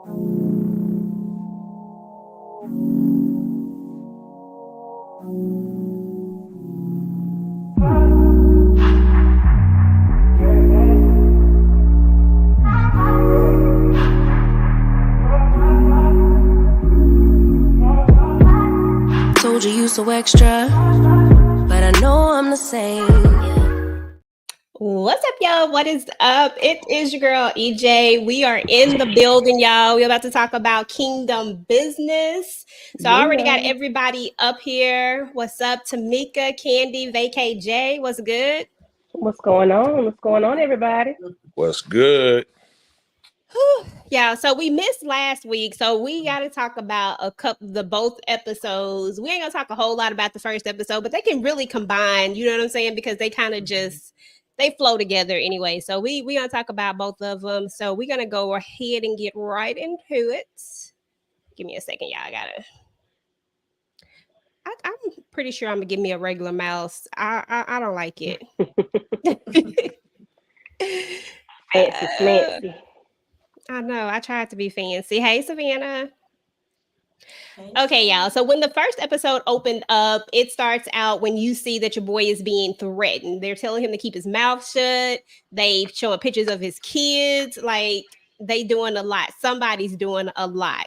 Told you so extra, but I know I'm the same. What's up, y'all? What is up? It is your girl EJ. We are in the building, y'all. We're about to talk about kingdom business. So I already got everybody up here. What's up, Tamika, Candy, Vacay J? What's good? What's going on? What's going on, everybody? What's good? Yeah, so we missed last week, so we got to talk about both episodes. We ain't gonna talk a whole lot about the first episode, but they can really combine. You know what I'm saying? Because they kind of just they flow together anyway. So we gonna talk about both of them. So we're gonna go ahead and get right into it. Give me a second, y'all. I'm pretty sure I'm gonna give me a regular mouse. I don't like it. Fancy. I know. I tried to be fancy. Hey, Savannah. Okay, y'all. So when the first episode opened up, it starts out when you see that your boy is being threatened. They're telling him to keep his mouth shut. They showing pictures of his kids. Like, they doing a lot. Somebody's doing a lot.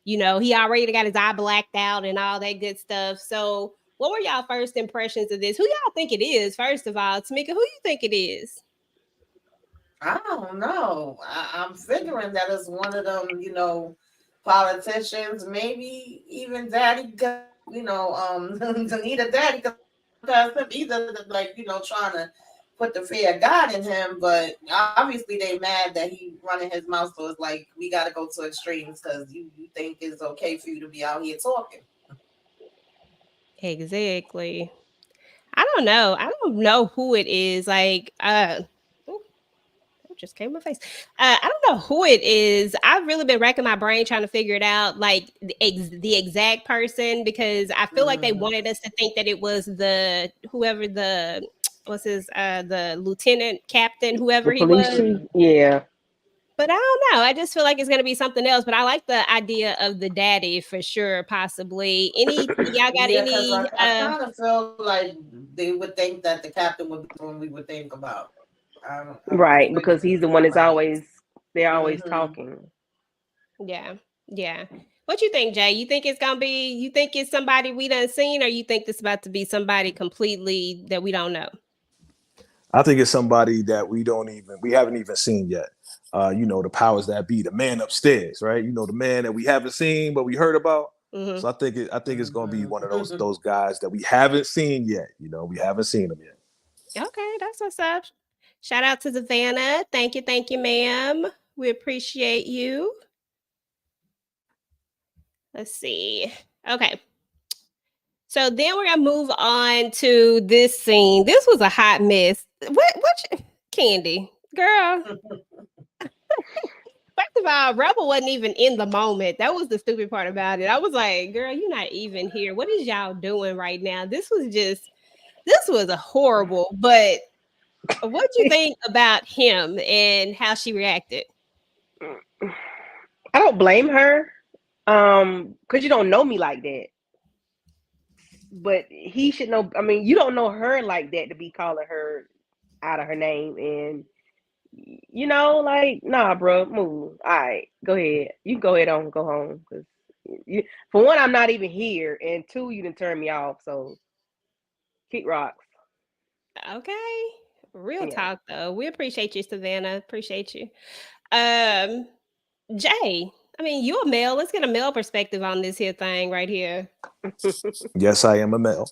You know, he already got his eye blacked out and all that good stuff. So what were y'all first impressions of this? Who y'all think it is? First of all, Tamika, who you think it is? I don't know. I'm figuring that it's one of them, politicians, maybe even daddy, Danita daddy, because either trying to put the fear of God in him, but obviously they mad that he running his mouth, so it's like we got to go to extremes because you think it's okay for you to be out here talking. Exactly. I don't know who it is. Like, just came in my face. I don't know who it is. I've really been racking my brain trying to figure it out, like the exact person, because I feel like they wanted us to think that it was the lieutenant captain, whoever he was. Chief. Yeah. But I don't know. I just feel like it's gonna be something else. But I like the idea of the daddy for sure, possibly. Y'all got any? I kind of feel like they would think that the captain would be the one we would think about. Right, because he's the one that's they're always talking. Yeah. What you think, Jay? You think it's somebody we done seen, or you think this about to be somebody completely that we don't know? I think it's somebody that we haven't even seen yet. The powers that be, the man upstairs, right? The man that we haven't seen but we heard about. Mm-hmm. So I think it's gonna be one of those guys that we haven't seen yet. We haven't seen him yet. Okay, that's what's up. Shout out to Savannah. Thank you, ma'am. We appreciate you. Let's see. Okay. So then we're gonna move on to this scene. This was a hot mess. What Candy? Girl. First of all, Rebel wasn't even in the moment. That was the stupid part about it. I was like, girl, you're not even here. What is y'all doing right now? This was a horrible, but what do you think about him and how she reacted? I don't blame her. Because you don't know me like that. But he should know. I mean, you don't know her like that to be calling her out of her name. And, nah, bro, move. All right, go ahead. You can go ahead on, go home. Because for one, I'm not even here. And two, you didn't turn me off. So, kick rocks. Okay. Real talk, though. We appreciate you, Savannah. Appreciate you. Jay, I mean, you're a male. Let's get a male perspective on this here thing right here. Yes, I am a male.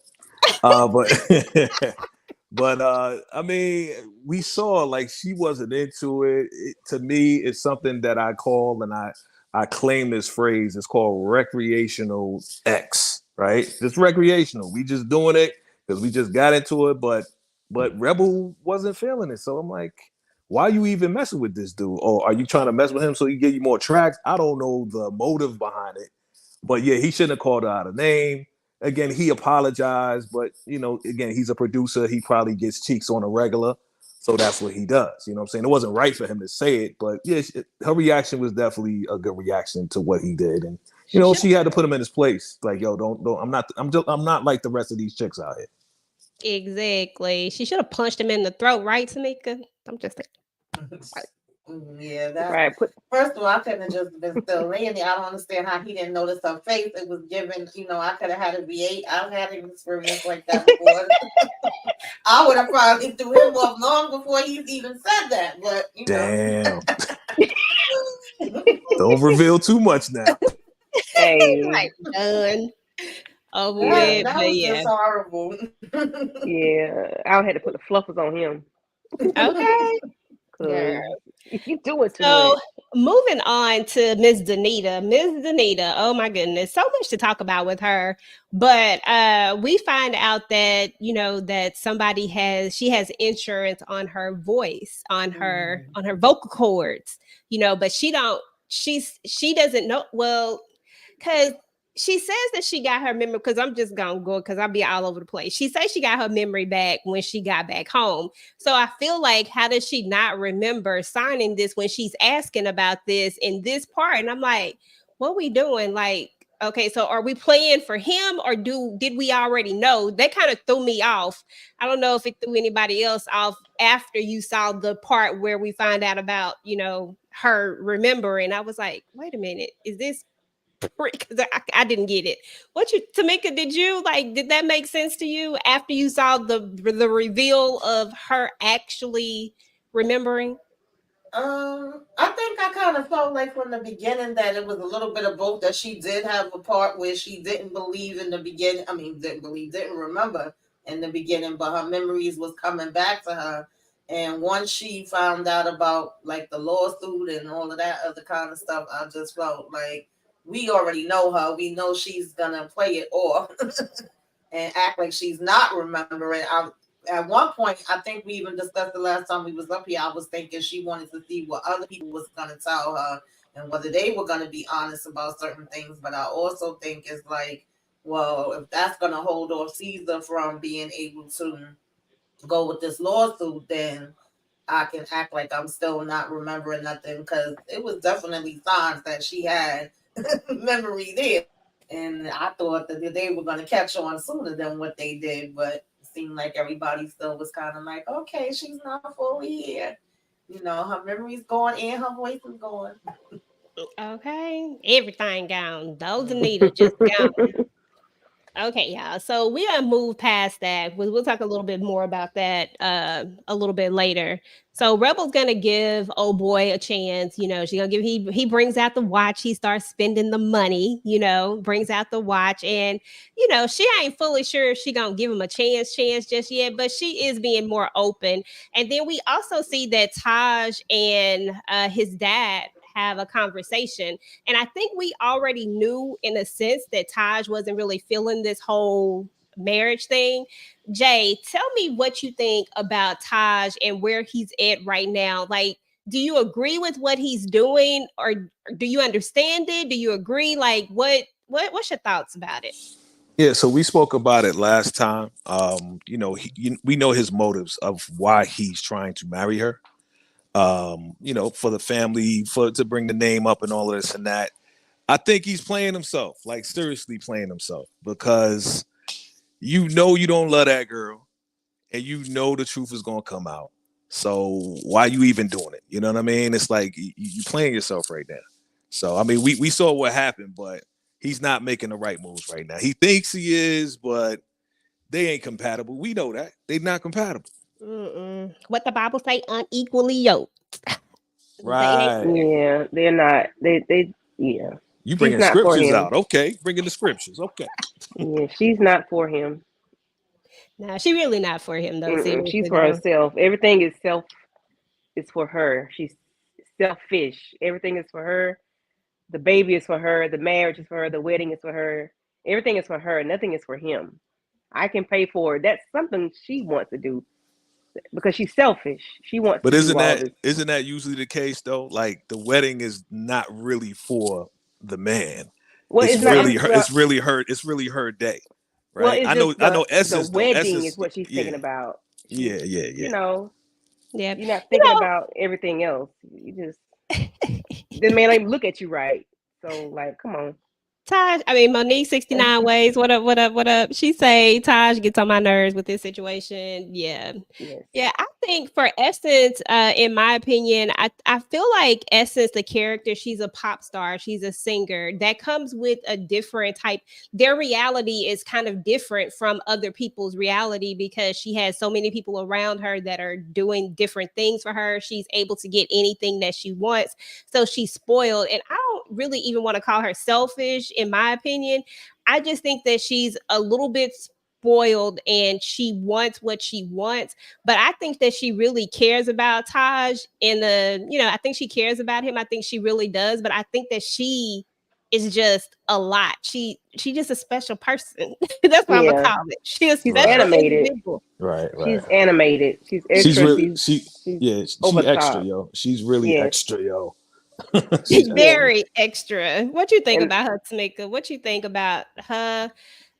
But I mean, we saw like she wasn't into it. To me, it's something that I call, and I claim this phrase. It's called recreational X, right? It's recreational. We just doing it because we just got into it, but Rebel wasn't feeling it. So I'm like, why are you even messing with this dude? Or are you trying to mess with him so he give you more tracks? I don't know the motive behind it. But yeah, he shouldn't have called her out a name. Again, he apologized, but again, he's a producer. He probably gets cheeks on a regular. So that's what he does. You know what I'm saying? It wasn't right for him to say it, but yeah, her reaction was definitely a good reaction to what he did. And, you know, she had to put him in his place. Like, yo, don't, I'm not like the rest of these chicks out here. Exactly. She should have punched him in the throat, right, Tamika? I'm just saying. Yeah, that Right. First of all, I couldn't have just been still laying there. I don't understand how he didn't notice her face. It was given, you know, I could have had a V8. I've had an experience like that before. I would have probably threw him off long before he's even said that. But you Damn. know. Don't reveal too much now. Hey. Like, done. Over that with, but was yeah. just horrible. Yeah, I had to put the fluffers on him. Okay. Cause you doing too So much. moving on to Miss Danita. Miss Danita, oh my goodness, so much to talk about with her. But we find out that, you know, that she has insurance on her voice, on her vocal cords, you know, but she doesn't know, well, because she says that she got her memory, because I'm just gonna go because I'll be all over the place. She says she got her memory back when she got back home. So I feel like, how does she not remember signing this when she's asking about this in this part? And I'm like, what we doing? Like, okay, so are we playing for him, or did we already know? That kind of threw me off. I don't know if it threw anybody else off after you saw the part where we find out about, you know, her remembering. I was like, wait a minute, is this? Because I didn't get it. Tamika, did that make sense to you after you saw the reveal of her actually remembering? I think I kind of felt like from the beginning that it was a little bit of both, that she did have a part where she didn't believe in the beginning. I mean, didn't remember in the beginning, but her memories was coming back to her. And once she found out about like the lawsuit and all of that other kind of stuff, I just felt like we already know her. We know she's gonna play it off and act like she's not remembering. At one point, I think we even discussed the last time we was up here, I was thinking she wanted to see what other people was going to tell her and whether they were going to be honest about certain things. But I also think it's like, well, if that's going to hold off Caesar from being able to go with this lawsuit, then I can act like I'm still not remembering nothing, because it was definitely signs that she had memory there. And I thought that they were going to catch on sooner than what they did, but it seemed like everybody still was kind of like, okay, she's not fully here. You know, her memory's gone and her voice is gone. Okay, everything gone. Those Anita just gone. Okay, yeah. So we gotta move past that. We'll talk a little bit more about that a little bit later. So Rebel's gonna give old boy a chance. You know, she's gonna give he brings out the watch. He starts spending the money. You know, brings out the watch, and you know she ain't fully sure if she gonna give him a chance just yet. But she is being more open. And then we also see that Taj and his dad have a conversation. And I think we already knew in a sense that Taj wasn't really feeling this whole marriage thing. Jay, tell me what you think about Taj and where he's at right now. Like, do you agree with what he's doing, or do you understand it? Do you agree? Like, what's your thoughts about it? Yeah, so we spoke about it last time. You know, we know his motives of why he's trying to marry her. You know, for the family, to bring the name up and all of this and that. I think he's playing himself, like seriously playing himself, because you know you don't love that girl, and you know the truth is gonna come out. So why you even doing it? You know what I mean? It's like you playing yourself right now. So I mean, we saw what happened, but he's not making the right moves right now. He thinks he is, but they ain't compatible. We know that they're not compatible. What the Bible say? Unequally yoked. Right. Yeah, they're not. Yeah. You She's bringing not for scriptures him. out. Okay. Bringing the scriptures. Okay. Yeah, she's not for him. No, she really not for him though. Seriously, She's for though. herself. Everything is self. It's for her. She's selfish. Everything is for her. The baby is for her. The marriage is for her. The wedding is for her. Everything is for her. Nothing is for him. I can pay for it. That's something she wants to do because she's selfish. She wants But to do all this. isn't that usually the case though? Like the wedding is not really for the man. Well, It's it's not. really her. Well, It's really her. It's really her day, well, right? it's I just know. I know. the Essence though. wedding Essence. is what she's Yeah. thinking about. Yeah. You know, Yeah. You're not thinking about everything else. You just the man ain't look at you right. So like, come on. Taj, I mean Monique 69 ways. What up? What up? What up? She say Taj gets on my nerves with this situation. Yeah. Yes. Yeah, I think for Essence, in my opinion, I feel like Essence, the character, she's a pop star, she's a singer that comes with a different type. Their reality is kind of different from other people's reality because she has so many people around her that are doing different things for her. She's able to get anything that she wants. So she's spoiled. And I don't really even want to call her selfish, in my opinion. I just think that she's a little bit spoiled and she wants what she wants, but I think that she really cares about Taj in the, I think she cares about him. I think she really does, but I think that she is just a lot. She just a special person. That's what I'm gonna Yeah. call it. She's a She's special animated. individual. Right. She's animated. She's She's extra. really She's over she the extra, top. yo. She's really Yes. extra, yo. She's Yeah. extra. Very extra. What you think And about her, Tamika? What you think about her?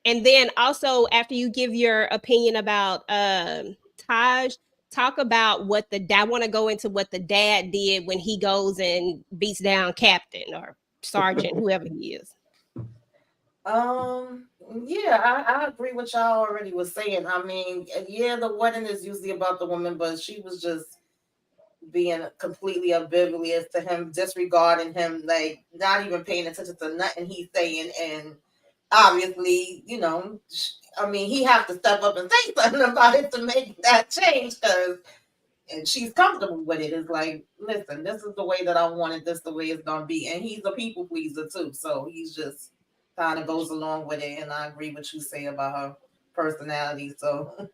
And then also after you give your opinion about Taj, talk about what I want to go into what the dad did when he goes and beats down Captain or Sergeant, whoever he is. Yeah, I agree with y'all already was saying. I mean, yeah, the wedding is usually about the woman, but she was just being completely oblivious to him, disregarding him, like not even paying attention to nothing he's saying. And obviously, I mean, he have to step up and say something about it to make that change because and she's comfortable with it. It's like, listen, this is the way that I want it, this the way it's gonna be. And he's a people pleaser too. So he's just kind of goes along with it. And I agree with you say about her personality. So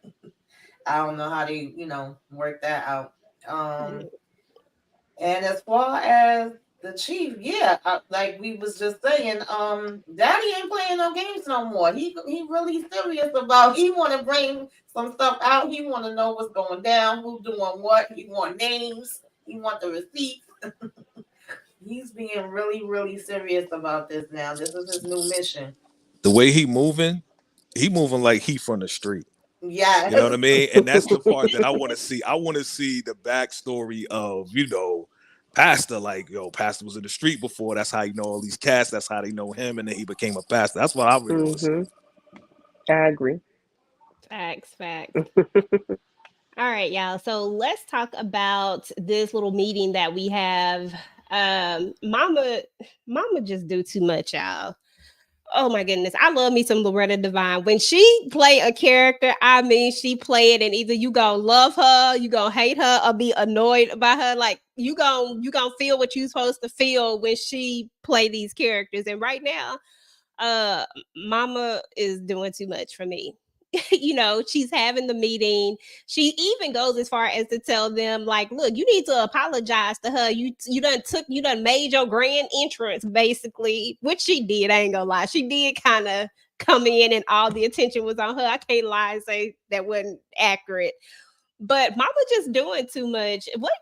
I don't know how they, work that out. And as far as the chief, yeah, like we was just saying, Daddy ain't playing no games no more. He really serious about. He want to bring some stuff out. He want to know what's going down, who's doing what. He want names. He want the receipts. He's being really, really serious about this now. This is his new mission. The way he moving like he from the street. Yes. You know what I mean? And that's the part that I want to see. I want to see the backstory of, Pastor. Like, Pastor was in the street before. That's how you know all these cats. That's how they know him. And then he became a pastor. That's what I really want to see. I agree. Facts. All right, y'all. So let's talk about this little meeting that we have. Mama just do too much, y'all. Oh my goodness. I love me some Loretta Devine. When she play a character, I mean she play it and either you gonna love her, you gonna hate her, or be annoyed by her. Like you gonna feel what you supposed to feel when she play these characters. And right now, Mama is doing too much for me. She's having the meeting. She even goes as far as to tell them, like, look, you need to apologize to her. You done made your grand entrance, basically, which she did. I ain't gonna lie. She did kind of come in and all the attention was on her. I can't lie and say that wasn't accurate. But Mama just doing too much. What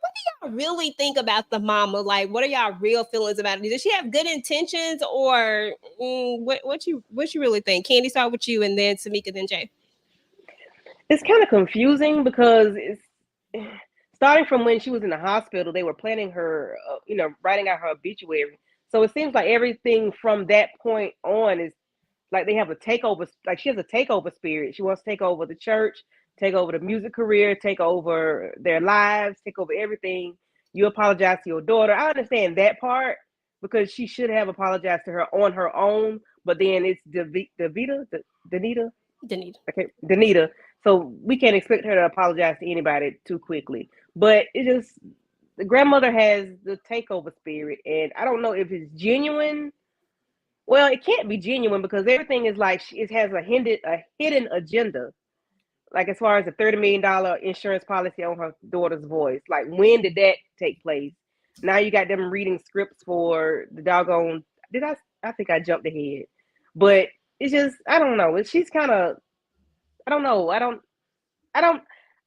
do y'all really think about the Mama? Like, what are y'all real feelings about it? Does she have good intentions, or what you really think? Candy, start with you, and then Tamika, then Jay. It's kind of confusing because it's starting from when she was in the hospital. They were planning her, writing out her obituary. So it seems like everything from that point on is like they have a takeover. Like she has a takeover spirit. She wants to take over the church, take over the music career, take over their lives, take over everything. You apologize to your daughter. I understand that part because she should have apologized to her on her own. But then it's Danita. Okay, Danita. So we can't expect her to apologize to anybody too quickly. But it just the grandmother has the takeover spirit, and I don't know if it's genuine. Well, it can't be genuine because everything is like it has a hidden agenda. Like as far as the $30 million insurance policy on her daughter's voice, like when did that take place? Now you got them reading scripts for the doggone. Did I? I think I jumped ahead, but it's just I don't know. She's kind of I don't know. I don't.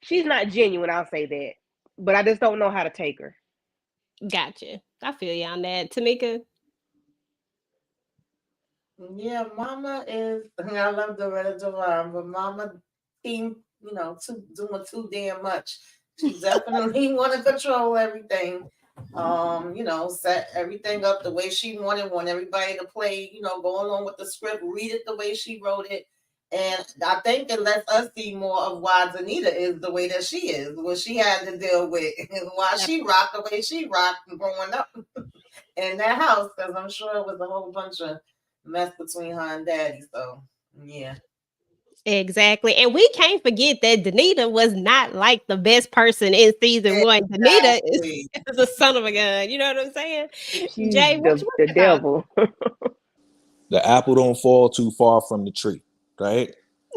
She's not genuine. I'll say that, but I just don't know how to take her. Gotcha. I feel you on that. Tamika. Yeah, Mama is. I love the Red Divine, but Mama seems, doing too damn much. She definitely want to control everything. Set everything up the way she wanted, want everybody to play, go along with the script, read it the way she wrote it. And I think it lets us see more of why Danita is the way that she is, what she had to deal with, why she rocked the way she rocked growing up in that house, because I'm sure it was a whole bunch of mess between her and daddy. So, yeah. Exactly. And we can't forget that Danita was not like the best person in season one. Danita Exactly. is a son of a gun. You know what I'm saying? She's Jay, what the you thought? devil. The apple don't fall too far from the tree, right?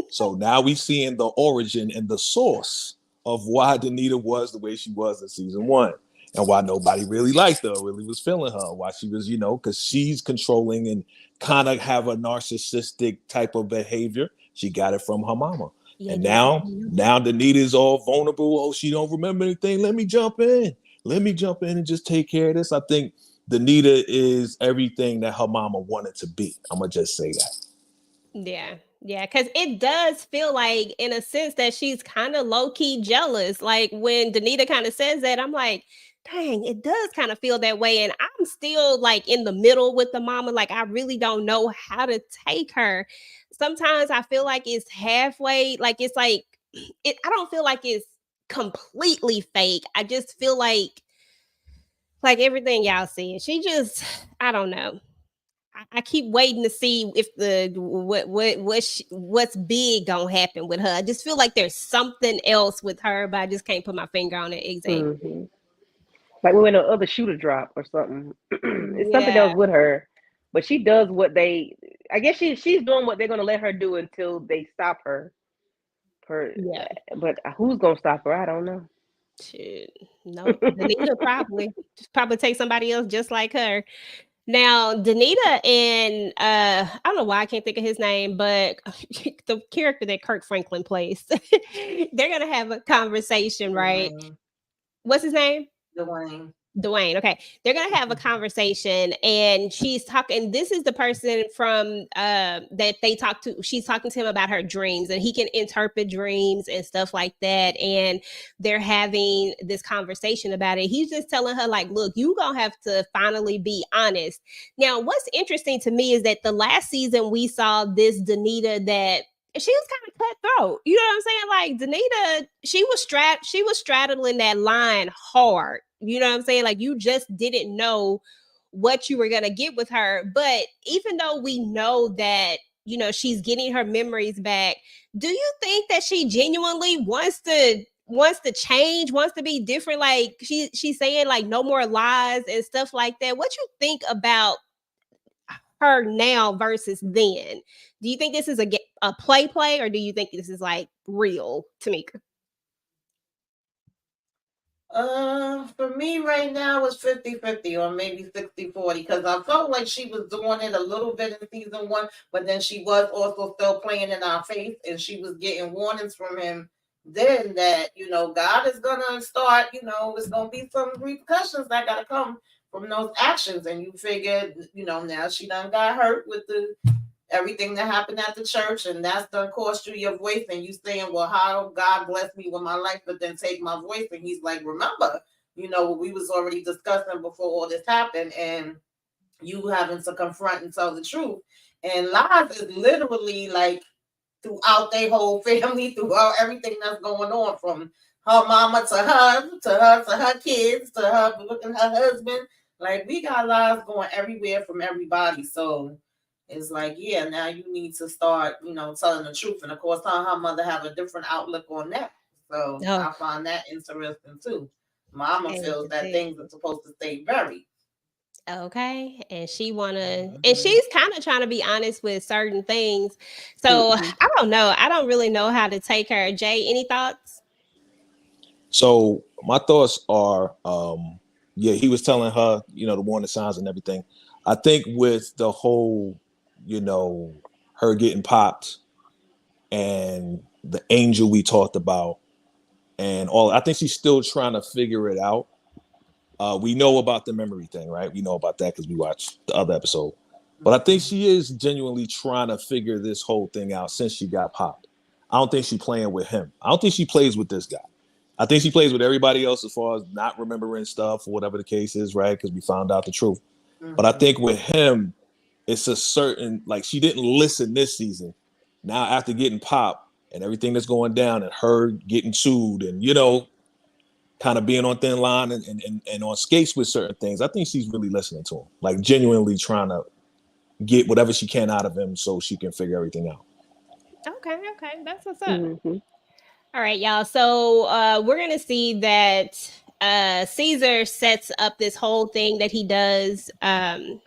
So now we seeing the origin and the source of why Danita was the way she was in season one, and why nobody really liked her, really was feeling her, why she was, because she's controlling and kind of have a narcissistic type of behavior. She got it from her mama. Yeah, And Danita. now Danita is all vulnerable. Oh, she don't remember anything. Let me jump in. Let me jump in and just take care of this. I think Danita is everything that her mama wanted to be. I'm gonna just say that. Yeah, because it does feel like, in a sense, that she's kind of low key jealous. Like when Danita kind of says that, I'm like, dang, it does kind of feel that way. And I'm still like in the middle with the mama. Like, I really don't know how to take her. Sometimes I feel like it's halfway, like it's like I don't feel like it's completely fake. I just feel like everything y'all see. She just, I don't know. I keep waiting to see if what's big gonna happen with her. I just feel like there's something else with her, but I just can't put my finger on it exactly. Mm-hmm. Like when the other shooter drop or something. It's something Yeah, else with her, but she does what they. I guess she's doing what they're gonna let her do until they stop her. yeah. But who's gonna stop her? I don't know. Shit. Nope. Danita probably just probably take somebody else just like her. Now, Danita and I don't know why I can't think of his name, but the character that Kirk Franklin plays, they're gonna have a conversation, right? What's his name? Dwayne. Okay. They're going to have a conversation, and she's talking. This is the person from that they talk to. She's talking to him about her dreams, and he can interpret dreams and stuff like that. And they're having this conversation about it. He's just telling her, like, look, you going to have to finally be honest. Now, what's interesting to me is that the last season we saw this Danita that she was kind of cutthroat. You know what I'm saying? Like Danita, she was straddling that line hard. You know what I'm saying? Like you just didn't know what you were gonna get with her. But even though we know that, she's getting her memories back, do you think that she genuinely wants to change, wants to be different? Like she's saying like no more lies and stuff like that. What you think about her now versus then? Do you think this is a play, or do you think this is like real, Tamika? For me right now it's 50-50 or maybe 60-40, because I felt like she was doing it a little bit in season one, but then she was also still playing in our face, and she was getting warnings from him then that, God is gonna start, it's gonna be some repercussions that gotta come from those actions. And you figured, now she done got hurt with everything that happened at the church, and that's done cost you your voice, and you saying, well, how God bless me with my life, but then take my voice. And he's like, remember, we was already discussing before all this happened, and you having to confront and tell the truth. And lies is literally like throughout their whole family, throughout everything that's going on, from her mama to her kids, to her looking her husband. Like we got lies going everywhere from everybody. So it's like, yeah, now you need to start, telling the truth. And of course, her mother have a different outlook on that. So I find that interesting too. Mama feels that things are supposed to stay buried. Okay. And she's kind of trying to be honest with certain things. So I don't know. I don't really know how to take her. Jay, any thoughts? So my thoughts are, he was telling her, the warning signs and everything. I think with the whole, her getting popped and the angel we talked about and all, I think she's still trying to figure it out. We know about the memory thing, right? We know about that because we watched the other episode. But I think she is genuinely trying to figure this whole thing out since she got popped. I don't think she's playing with him. I don't think she plays with this guy. I think she plays with everybody else as far as not remembering stuff or whatever the case is, right? Because we found out the truth. But I think with him, it's a certain, like, she didn't listen this season. Now, after getting popped and everything that's going down and her getting sued and, you know, kind of being on thin line and on skates with certain things, I think she's really listening to him, like genuinely trying to get whatever she can out of him so she can figure everything out. Okay, that's what's up. Mm-hmm. All right, y'all. So we're gonna see that Caesar sets up this whole thing that he does. I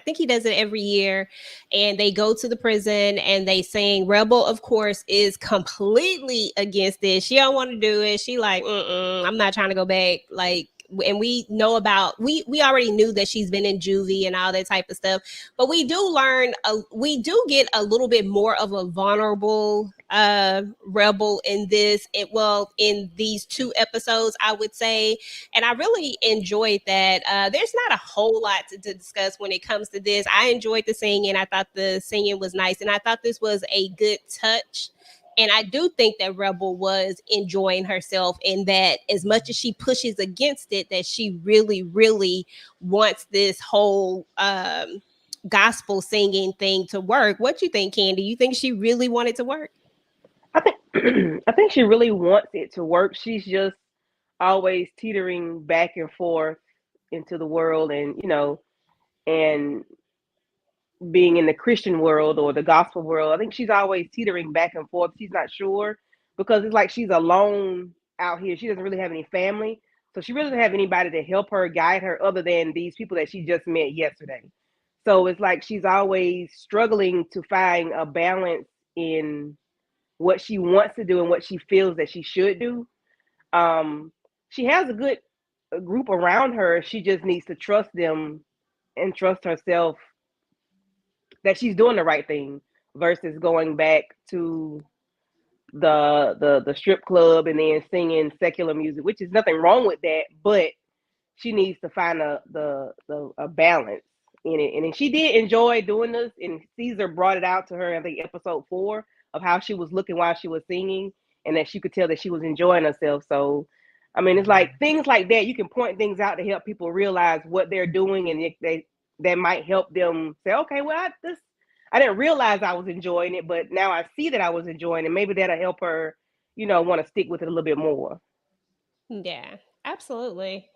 think he does it every year, and they go to the prison and they sing. Rebel, of course, is completely against this. She don't want to do it. She like, I'm not trying to go back. Like, and we know about we already knew that she's been in juvie and all that type of stuff, but we do get a little bit more of a vulnerable Rebel in this. In these 2 episodes, I would say, and I really enjoyed that. There's not a whole lot to discuss when it comes to this. I enjoyed the singing. I thought the singing was nice, and I thought this was a good touch. And I do think that Rebel was enjoying herself, and that as much as she pushes against it, that she really, really wants this whole gospel singing thing to work. What you think, Candy? You think she really wanted to work? I think I think she really wants it to work. She's just always teetering back and forth into the world, and and being in the Christian world or the gospel world. I think she's always teetering back and forth. She's not sure because it's like she's alone out here. She doesn't really have any family. So she really doesn't have anybody to help her, guide her, other than these people that she just met yesterday. So it's like she's always struggling to find a balance in what she wants to do and what she feels that she should do. She has a good group around her. She just needs to trust them and trust herself that she's doing the right thing versus going back to the strip club and then singing secular music, which is nothing wrong with that, but she needs to find a balance in it. And she did enjoy doing this, and Caesar brought it out to her, I think episode 4, of how she was looking while she was singing, and that she could tell that she was enjoying herself. So I mean, it's like things like that, you can point things out to help people realize what they're doing, and that might help them say, okay, well, I didn't realize I was enjoying it, but now I see that I was enjoying it. Maybe that'll help her, want to stick with it a little bit more. Yeah, absolutely.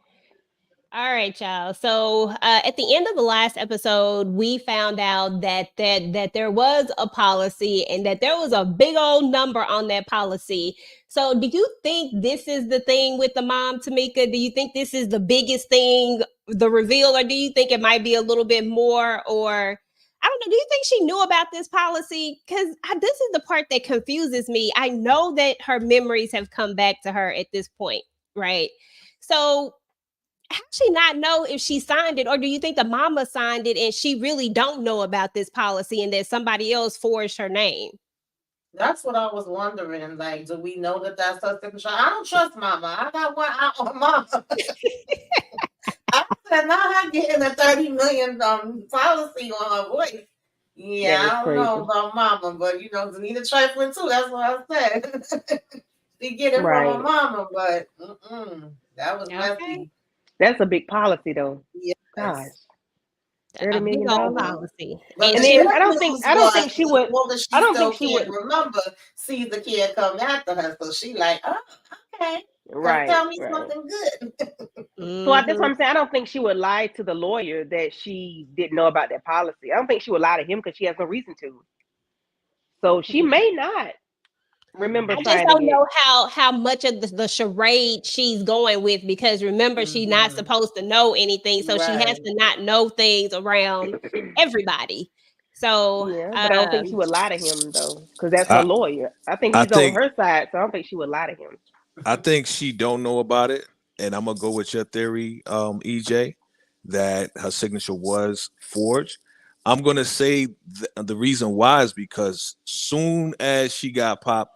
All right, y'all. So at the end of the last episode, we found out that there was a policy and that there was a big old number on that policy. So do you think this is the thing with the mom, Tamika? Do you think this is the biggest thing, the reveal, or do you think it might be a little bit more? Or I don't know. Do you think she knew about this policy? Because this is the part that confuses me. I know that her memories have come back to her at this point, right? So how she not know if she signed it, or do you think the mama signed it and she really don't know about this policy and that somebody else forged her name? That's what I was wondering. Like, do we know that that's her signature? I don't trust mama. I got one out on mama. I said, not her getting a 30 million policy on her voice. Yeah, I don't know about mama, but Zanita trifling too. That's what I said. She get it from her mama, but that was messy. That's a big policy, though. Yes. Gosh, $30 million policy. And then I don't think she would. I don't think she would remember. Caesar can't come after her, so she like, oh, okay, right. Tell me something good. So that's what I'm saying. I don't think she would lie to the lawyer that she didn't know about that policy. I don't think she would lie to him because she has no reason to. So she may not remember. I just don't know how much of the charade she's going with, because remember, she's not supposed to know anything, so she has to not know things around everybody. So yeah, but I don't think she would lie to him though, because that's her lawyer. I think he's on her side, so I don't think she would lie to him. I think she don't know about it, and I'm gonna go with your theory, EJ, that her signature was forged. I'm gonna say the reason why is because soon as she got popped,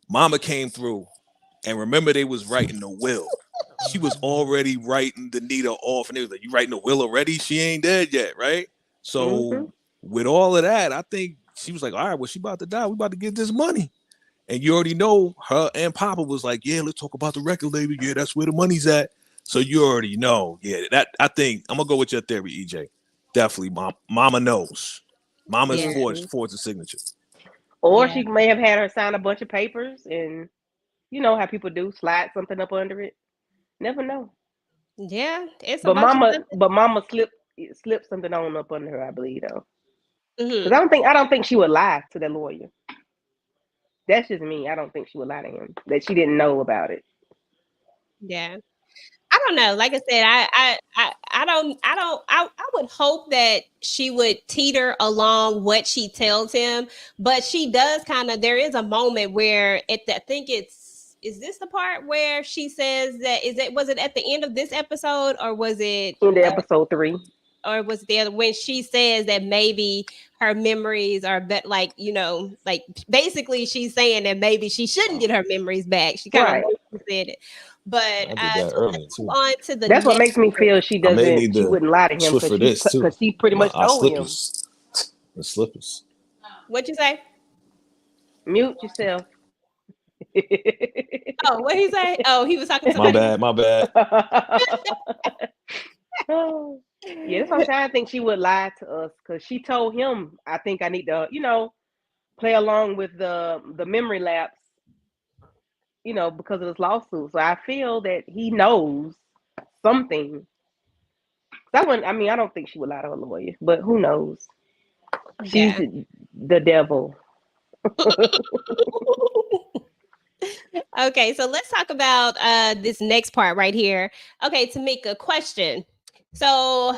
Mama came through, and remember they was writing the will. She was already writing the Nita off, and they was like, "You writing the will already? She ain't dead yet, right?" So with all of that, I think she was like, "All right, well, she about to die. We about to get this money," And you already know her and Papa was like, yeah, let's talk about the record label. Yeah, that's where the money's at. So you already know. Yeah, that I think I'm gonna go with your theory, EJ. Definitely, Mama knows. Mama's Yeah. forged the signature. Or Yeah. she may have had her sign a bunch of papers, and you know how people do, slide something up under it. Never know. Yeah. It's a But bunch of mama, stuff. but mama slipped something on up under her, I believe though. Because Mhm. I don't think she would lie to the lawyer. That's just me. I don't think she would lie to him that she didn't know about it. Yeah. I don't know. Like I said, I would hope that she would teeter along what she tells him, but she does kind of. There is a moment where I think is this the part where she says that was it at the end of this episode or was it In the episode 3, or was it the other when she says that maybe her memories are like like basically she's saying that maybe she shouldn't get her memories back. She kind of right? said it, but I did that so let's earlier move too. on to the That's what next makes me group. feel I may need she to wouldn't lie to him switch for this too. because she pretty much Our told him. slippers. The slippers. What you say? Mute yourself. Oh, what he say? Oh, he was talking to My somebody. bad. My bad. Oh, yeah, that's what I'm saying. I think she would lie to us because she told him, I think I need to, play along with the memory lapse, because of this lawsuit. So I feel that he knows something. I don't think she would lie to her lawyer, but who knows? She's Yeah. the devil. Okay, so let's talk about this next part right here. Okay, Tamika, question. So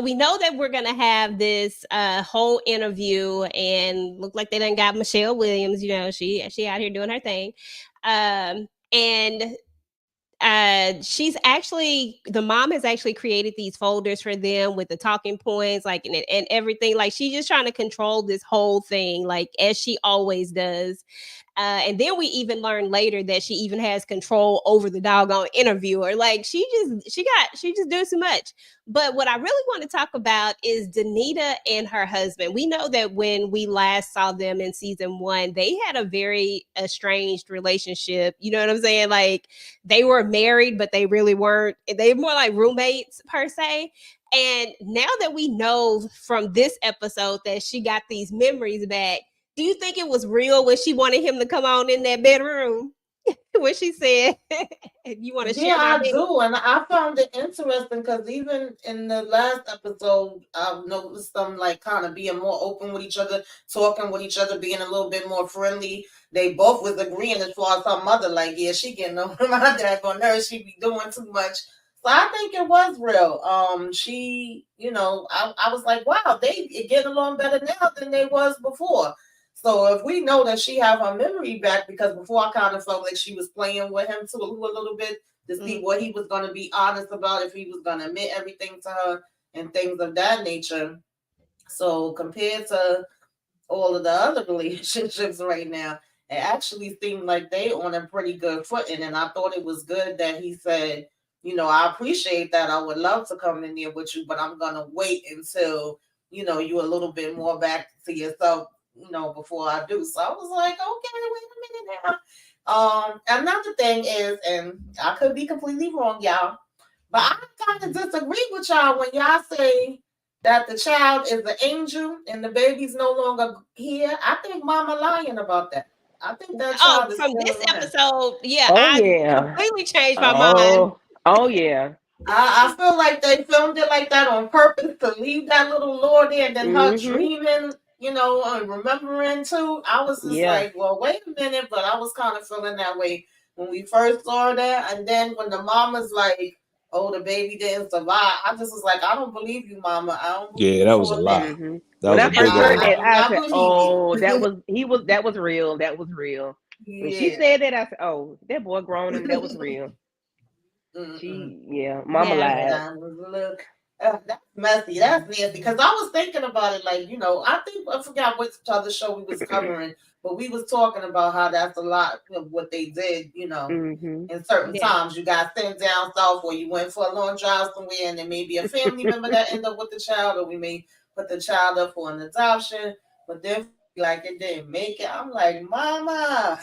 we know that we're gonna have this whole interview, and look like they done got Michelle Williams. She out here doing her thing, and the mom has actually created these folders for them with the talking points, like and everything. Like she's just trying to control this whole thing, like as she always does. And then we even learn later that she even has control over the doggone interviewer. Like she just does too much. But what I really want to talk about is Danita and her husband. We know that when we last saw them in season 1, they had a very estranged relationship. You know what I'm saying? Like they were married, but they really weren't. They were more like roommates per se. And now that we know from this episode that she got these memories back, do you think it was real when she wanted him to come on in that bedroom? When she said, "You want to share my Yeah, I bed?" do, and I found it interesting because even in the last episode, I've noticed them like kind of being more open with each other, talking with each other, being a little bit more friendly. They both was agreeing as far as her mother, like, yeah, she getting on my dad on her, she be doing too much. So I think it was real. I was like, wow, they get along better now than they was before. So if we know that she have her memory back, because before I kind of felt like she was playing with him too a little bit to see what he was going to be honest about, if he was going to admit everything to her and things of that nature. So compared to all of the other relationships right now, it actually seemed like they on a pretty good footing. And I thought it was good that he said, I appreciate that. I would love to come in there with you, but I'm gonna wait until, you a little bit more back to yourself, before I do. So I was like, okay, wait a minute now. Another thing is, and I could be completely wrong, y'all, but I kind of disagree with y'all when y'all say that the child is the angel and the baby's no longer here. I think Mama lying about that. I think that Oh, child is from still this alive. episode, yeah, Oh I yeah. completely changed my mind. Oh yeah. I feel like they filmed it like that on purpose to leave that little Lord there, and then her Mhm. dreaming, and remembering too. I was just Yeah. like, well, wait a minute, but I was kind of feeling that way when we first saw that, and then when the mama's like, "Oh, the baby didn't survive," I just was like, "I don't believe you, Mama. I don't believe Yeah, you that was a for a lie. minute. Mhm. That When was I a first big heard old I that, do I not said, believe "Oh, you." that was real. That was real." When she Yeah. said that, I said, "Oh, that boy grown and that was real." Mm-mm. Mama Yeah, Yeah, lied. that was a little. That's messy. That's nasty. Because I was thinking about it, like I think I forgot which other show we was covering, but we was talking about how that's a lot of what they did. Mhm. In certain yeah, times, you got sent down south, or you went for a long drive somewhere, and there may be a family member that end up with the child, or we may put the child up for an adoption. But then like it didn't make it. I'm like, Mama.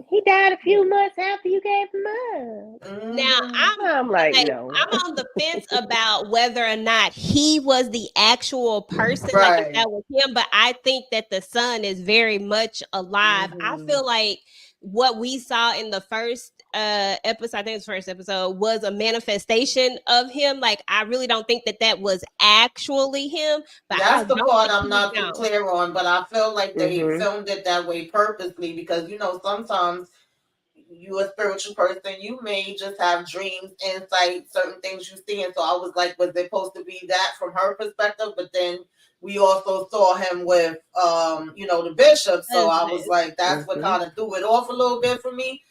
He died a few months after you gave him up. Now I'm like, I'm no. on the fence about whether or not he was the actual person, like if Right. that was him. But I think that the son is very much alive. I feel like what we saw in the first episode, I think it's the first episode, was a manifestation of him. Like I really don't think that was actually him. But That's the part I'm he not was too clear on, but I feel like they Mhm. filmed it that way purposely because sometimes you a spiritual person, you may just have dreams, insight, certain things you see. And so I was like, was it supposed to be that from her perspective? But then we also saw him with the bishop. So I was like, that's what kind of threw it off a little bit for me.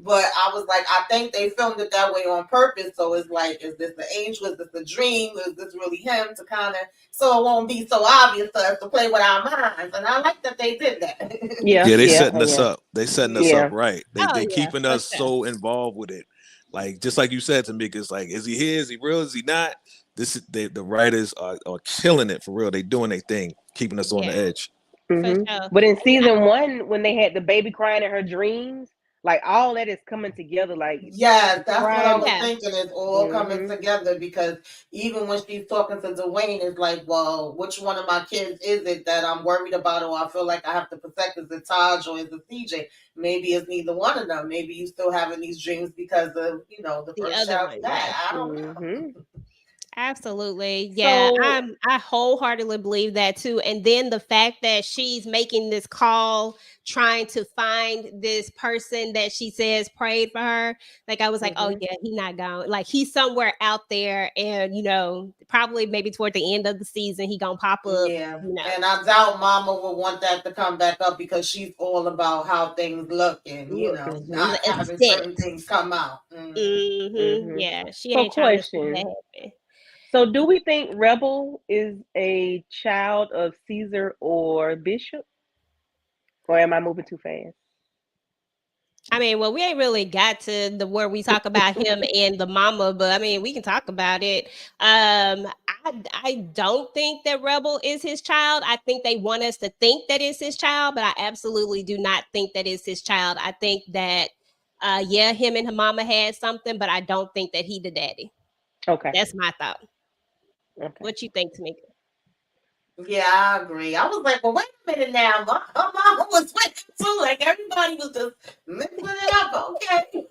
But I was like, I think they filmed it that way on purpose. So it's like, is this an angel? Is this a dream? Is this really him? To kind of, so it won't be so obvious to us to play with our minds. And I like that they did that. Yeah. Yeah, they Yeah. setting us up. They setting us Yeah. up right. They Oh, yeah, keeping for us sure. so involved with it. Like just like you said, Tamika, it's like, is he here? Is he real? Is he not? This is the writers are killing it for real. They doing their thing, keeping us on the edge. For Mhm. sure. But in season 1, when they had the baby crying in her dreams, like all that is coming together. Like Yeah, that's what I crying. was Yeah. thinking. It's all coming Mhm. together because even when she's talking to Dwayne, it's like, well, which one of my kids is it that I'm worried about or I feel like I have to protect? Is it Taj or is it CJ? Maybe it's neither one of them. Maybe you still having these dreams because of, the first other child one, you had. yeah. I don't know. Mhm. Absolutely. Yeah, So I wholeheartedly believe that too. And then the fact that she's making this call trying to find this person that she says prayed for her. Like I was like, oh yeah, he's not gone. Like he's somewhere out there and probably maybe toward the end of the season he gonna pop up. Yeah, and I doubt Mama will want that to come back up because she's all about how things look and not having certain things come out. Yeah, she So ain't trying to see that question. happen. So do we think Rebel is a child of Caesar or Bishop? Or am I moving too fast? I mean, well, we ain't really got to the where we talk about him and the mama, but I mean, we can talk about it. I don't think that Rebel is his child. I think they want us to think that it's his child, but I absolutely do not think that is his child. I think that yeah, him and her mama had something, but I don't think that he the daddy. Okay. That's my thought. Okay. What you think, Tamika? Yeah, I agree. I was like, well, wait a minute now. Her mama was with him too. Like everybody was just mixing it up. Okay.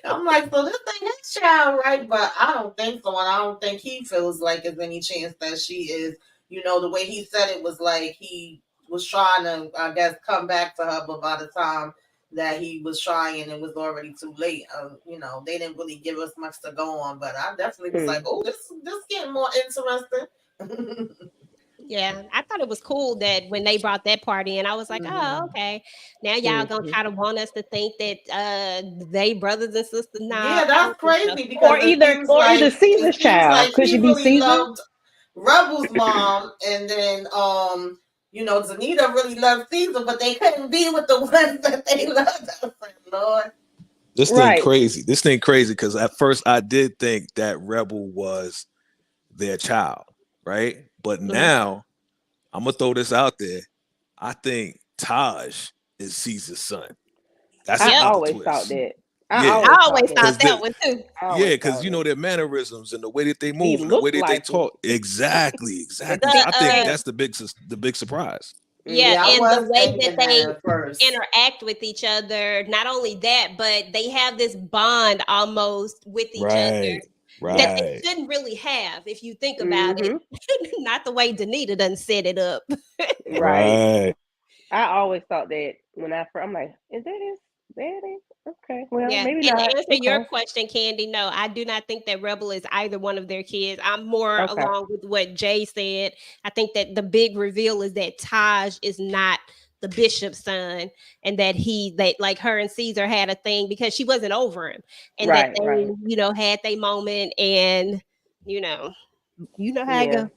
I'm like, so this ain't his child, right? But I don't think so. And I don't think he feels like there's any chance that she is. The way he said it was like he was trying to, I guess, come back to her, but by the time that he was trying, it was already too late. They didn't really give us much to go on. But I definitely was like, oh, this getting more interesting. Yeah, I thought it was cool that when they brought that party in, I was like, oh, okay. Now y'all gonna try to want us to think that they brothers and sisters. Nah, Yeah, that's crazy because or either Caesar's child. like Could he she be really Caesar? loved Rebel's mom, and then Zanita really loved Caesar, but they couldn't be with the ones that they loved. I was like, Lord. This thing crazy. This thing crazy because at first I did think that Rebel was their child, right? But now I'm gonna throw this out there. I think Taj is Caesar's son. That's I another always twist. thought that. I always thought that one too. Yeah, because their mannerisms and the way that they move and the way that they talk. Exactly. So I think that's the big surprise. Yeah, and the way that they interact interact with each other. Not only that, but they have this bond almost with each other that they shouldn't really have if you think about it. Not the way Danita done set it up. Right. I always thought that when I'm like, is that his daddy? Okay, well, maybe and not. To answer your question, Candy, no, I do not think that Rebel is either one of their kids. I'm more along with what Jay said. I think that the big reveal is that Taj is not the bishop's son, and that like her and Caesar had a thing because she wasn't over him, and that they had their moment, and you know how it go.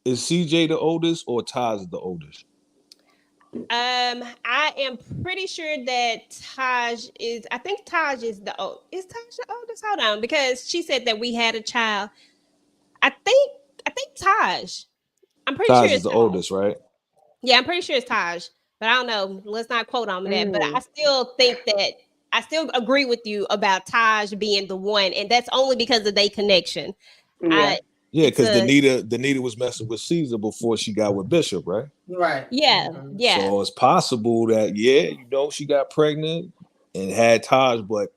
Is CJ the oldest or Taj the oldest? I am pretty sure that Taj is. I think Taj is the old. Is Taj the oldest? Hold on, because she said that we had a child. I think Taj. I'm pretty Taj sure is the oldest, right? Yeah, I'm pretty sure it's Taj, but I don't know. Let's not quote on that. But I Mm. still think that I still agree with you about Taj being the one, and that's only because of their connection. Yeah. I Yeah, it's because a Danita was messing with Caesar before she got with Bishop, right? Right. yeah, yeah. So it's possible that she got pregnant and had Taj, but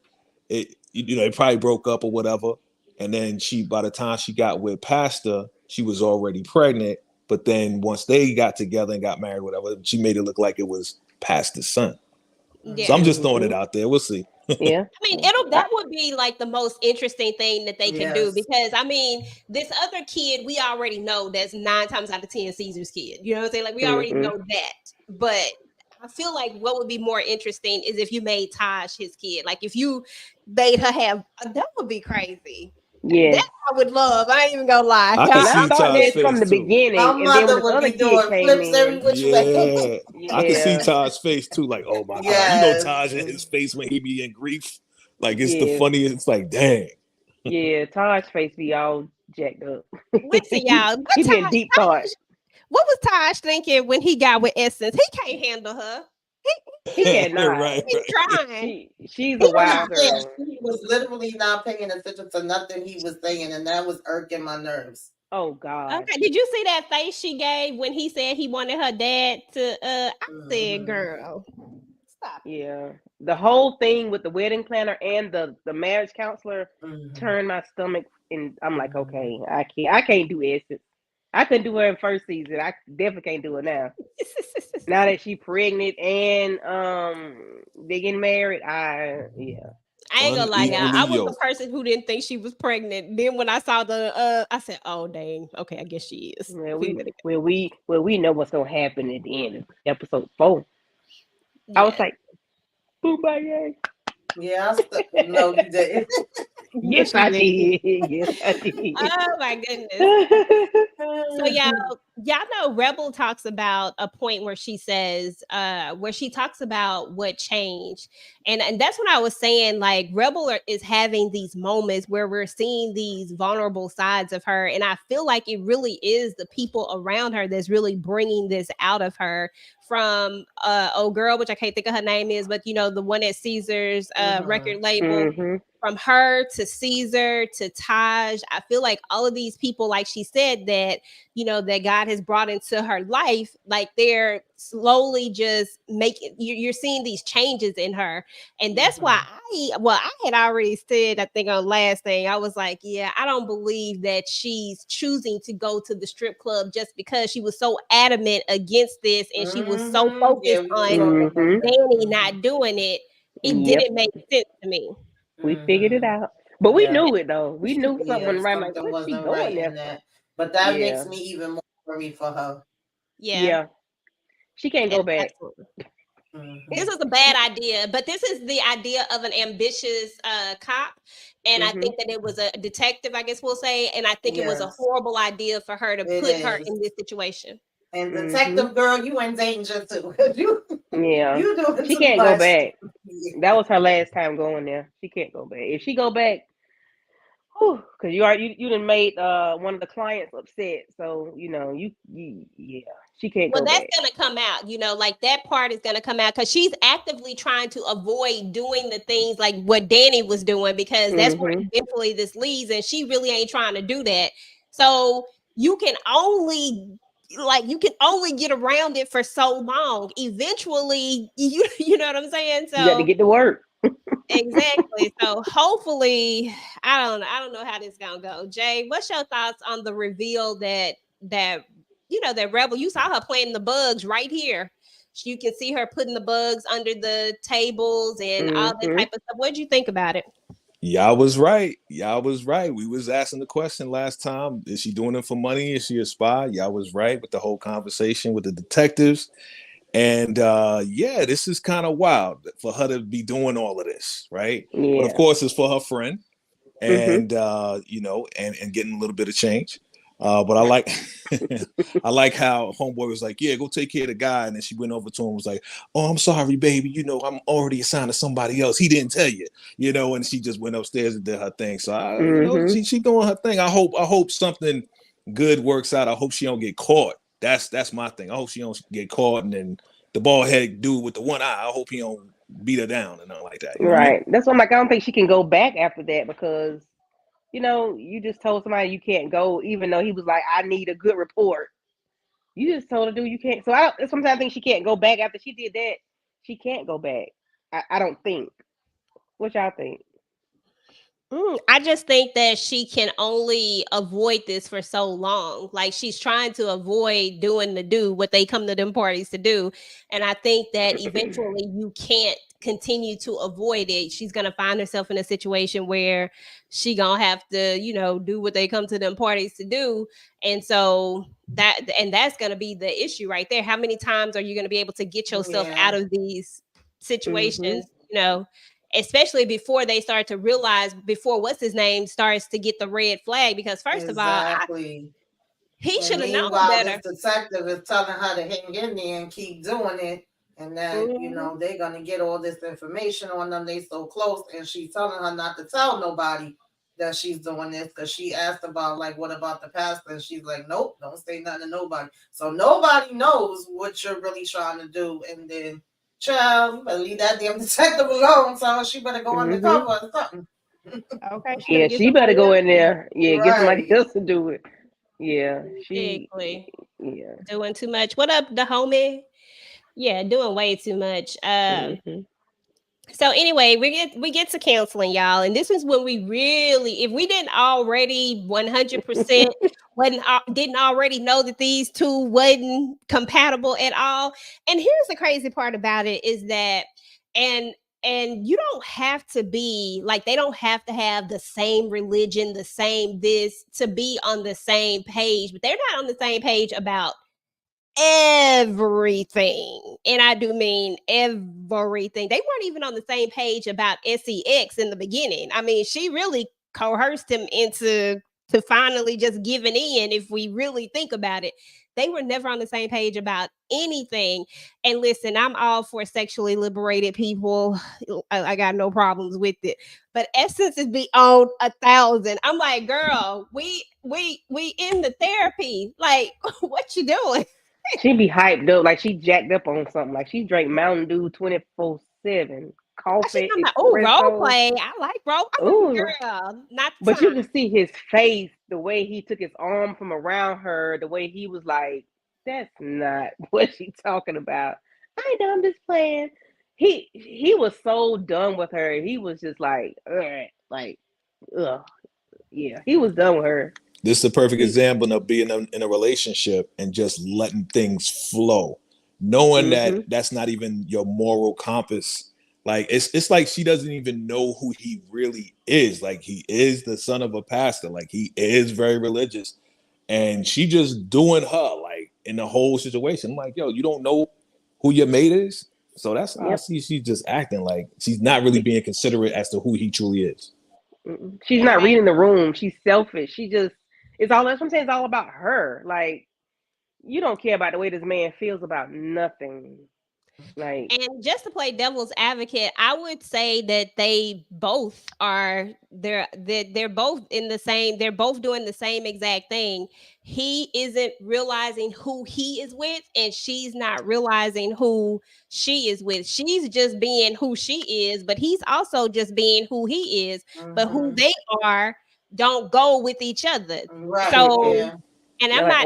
they probably broke up or whatever. And then by the time she got with Pastor, she was already pregnant. But then once they got together and got married, whatever, she made it look like it was Pastor's son. So I'm Yeah. just throwing it Mm-hmm. out there. We'll see. Yeah. I mean, I, that would be like the most interesting thing that they can do Yes. because I mean, this other kid we already know that's 9 times out of 10 Caesar's kid. You know what I'm saying? Like we already mm-hmm. know that. But I feel like what would be more interesting is if you made Taj his kid. Like if you made her have that would be crazy. Yeah. That I would love. I ain't even gonna lie. I can And I see thought Taj's that from the face too. My beginning, and then when mother this would other be kid doing came flips every in, which way. Yeah. I can see yeah, Taj's face too. Like, oh my God. You know Yes. Taj and his face when he be in grief. Like it's the yeah, funniest. It's like, dang. yeah. Taj's face be all jacked up. Listen, y'all. He be in deep thought. What was Taj thinking when he got with Essence? He can't handle her. He cannot. Right, He's right. trying. She's He a was wild not, girl. she was literally not paying attention to nothing he was saying, and that was irking my nerves. Oh God. Okay, did you see that face she gave when he said he wanted her dad to I said, Mhm. girl, stop it. Yeah. The whole thing with the wedding planner and the marriage counselor Mhm. turned my stomach, and I'm like, Mhm. okay, I can't do Essence. I couldn't do her in first season. I definitely can't do it now. Now that she pregnant and they getting married, yeah. I ain't gonna lie, y'all. Unequally I was the yoked. person who didn't think she was pregnant. Then when I saw the I said, oh dang, okay, I guess she is. Well, We better we know what's gonna happen at the end of episode 4. I was yeah. like, "Boo my yay." Yeah, no, you didn't. Yes, Yes, you I did. did. Yes, I did. Oh my goodness. So y'all know Rebel talks about a point where she says, where she talks about what changed. And that's what I was saying. Like Rebel is having these moments where we're seeing these vulnerable sides of her. And I feel like it really is the people around her that's really bringing this out of her from oh girl, which I can't think of her name is, but the one at Caesar's record label, hmm from her to Caesar to Taj. I feel like all of these people, like she said, that that God has brought into her life, like they're slowly just making you're seeing these changes in her. And that's why I had already said, I think on last thing, I was like, yeah, I don't believe that she's choosing to go to the strip club just because she was so adamant against this and she was so Yeah, focused we were on talking about hmm that. Danny not doing it. It Yep. didn't make sense to me. We figured it out. But we Yeah, knew it though. We knew something yeah, wasn't right. I'm like, something what's she wasn't right going there in for? that. But that Yeah. makes me even more worried for her. Yeah. Yeah. She can't go back. Absolutely. This Mhm. is a bad idea, but this is the idea of an ambitious cop. And I hmm think that it was a detective, I guess we'll say. And I think it was a Yes, horrible idea for her to it put her is. in this situation. And hmm detective girl, you in danger too. Yeah. You doing She too can't go much. back. That was her last time going there. She can't go back. If she go back, because you done made one of the clients upset. So yeah, she can't Well, go that's back. going to come out, like that part is going to come out because she's actively trying to avoid doing the things like what Danny was doing because that's where hmm eventually this leads. And she really ain't trying to do that. So you can only get around it for so long. Eventually, you know what I'm saying? You got to So get to work. exactly. So hopefully, I don't know how this gonna go. Jay, what's your thoughts on the reveal that Rebel, you saw her playing the bugs right here. You can see her putting the bugs under the tables and all that hmm type of stuff. What did you think about it? Y'all was right. Y'all was right. We was asking the question last time. Is she doing it for money? Is she a spy? Y'all was right with the whole conversation with the detectives. And yeah, this is kind of wild for her to be doing all of this, right? But of Yeah. course, it's for her friend, hmm and and getting a little bit of change. But I like I like how homeboy was like, yeah, go take care of the guy, and then she went over to him and was like, oh, I'm sorry, baby, I'm already assigned to somebody else. He didn't tell you, and she just went upstairs and did her thing. So hmm she doing her thing. I hope something good works out. I hope she don't get caught. That's my thing. I hope she don't get caught, and then the bald head dude with the one eye, I hope he don't beat her down and nothing like that. You know what I mean? Right. That's why I'm like, I don't think she can go back after that because, you just told somebody you can't go, even though he was like, I need a good report. You just told a dude you can't. So sometimes I think she can't go back after she did that. She can't go back. I don't think. What y'all think? I just think that she can only avoid this for so long. Like she's trying to avoid doing what they come to them parties to do. And I think that eventually you can't continue to avoid it. She's gonna find herself in a situation where she gonna have to, do what they come to them parties to do. And so that's gonna be the issue right there. How many times are you gonna be able to get yourself out of these situations? Especially before they start to realize, before what's his name starts to get the red flag, because first of all, he should have known better. This detective is telling her to hang in there and keep doing it, and that they're gonna get all this information on them. They so close, and she's telling her not to tell nobody that she's doing this because she asked about like, what about the past? And she's like, nope, don't say nothing to nobody. So nobody knows what you're really trying to do, and then. Child, you better leave that damn detective alone. So she better go undercover or something. Okay. Yeah, she better go in there. Yeah, get somebody else to do it. Yeah, exactly. Doing too much. What up, the homie? Yeah, doing way too much. So anyway, we get to counseling, y'all, and this is when we really, if we didn't already 100% didn't already know that these two wasn't compatible at all. And here's the crazy part about it is that, and you don't have to be like, they don't have to have the same religion, the same this to be on the same page, but they're not on the same page about everything. And I do mean everything. They weren't even on the same page about sex in the beginning. I mean, she really coerced him into finally just giving in. If we really think about it, they were never on the same page about anything. And listen, I'm all for sexually liberated people. I got no problems with it. But Essence is beyond 1,000. I'm like, girl, we in the therapy. Like, what you doing? She be hyped up, like she jacked up on something. Like she drank Mountain Dew 24/7, coffee, role play. I like role. Girl, not. But you can see his face, the way he took his arm from around her, the way he was like, "That's not what she's talking about." I know, I'm just playing. He was so done with her. He was just like, ugh, yeah. He was done with her. This is a perfect example of being in a relationship and just letting things flow, knowing that that's not even your moral compass. Like it's like she doesn't even know who he really is. Like he is the son of a pastor. Like he is very religious, and she just doing her like in the whole situation. I'm like, yo, you don't know who your mate is. So that's how I see she's just acting like she's not really being considerate as to who he truly is. She's not reading the room. She's selfish. She just. That's what I'm saying. It's all about her. Like, you don't care about the way this man feels about nothing. Like, and just to play devil's advocate, I would say that they both are they're both in the same, they're both doing the same exact thing. He isn't realizing who he is with, and she's not realizing who she is with. She's just being who she is, but he's also just being who he is. But who they are don't go with each other. Right. So and I'm not.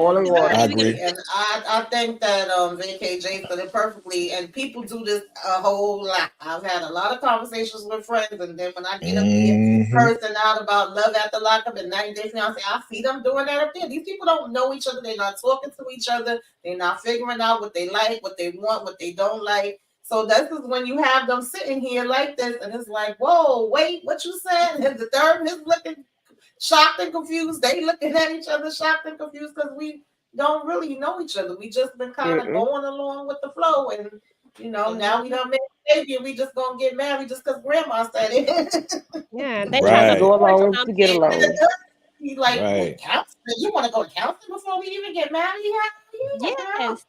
I agree. And I think that VKJ said it perfectly. And people do this a whole lot. I've had a lot of conversations with friends, and then when I get up here cursing out about love at the lockup and 90 Day Fiance, I see them doing that up there. These people don't know each other. They're not talking to each other. They're not figuring out what they like, what they want, what they don't like. So this is when you have them sitting here like this, and it's like, whoa, wait, what you said? And the third is looking shocked and confused. They looking at each other shocked and confused because we don't really know each other. We just been kind of going along with the flow, and now we don't make a baby, and we just gonna get married just because grandma said it. Yeah, they try to go along to get along. He's like, counseling? You want to go to counseling before we even get married? Yes.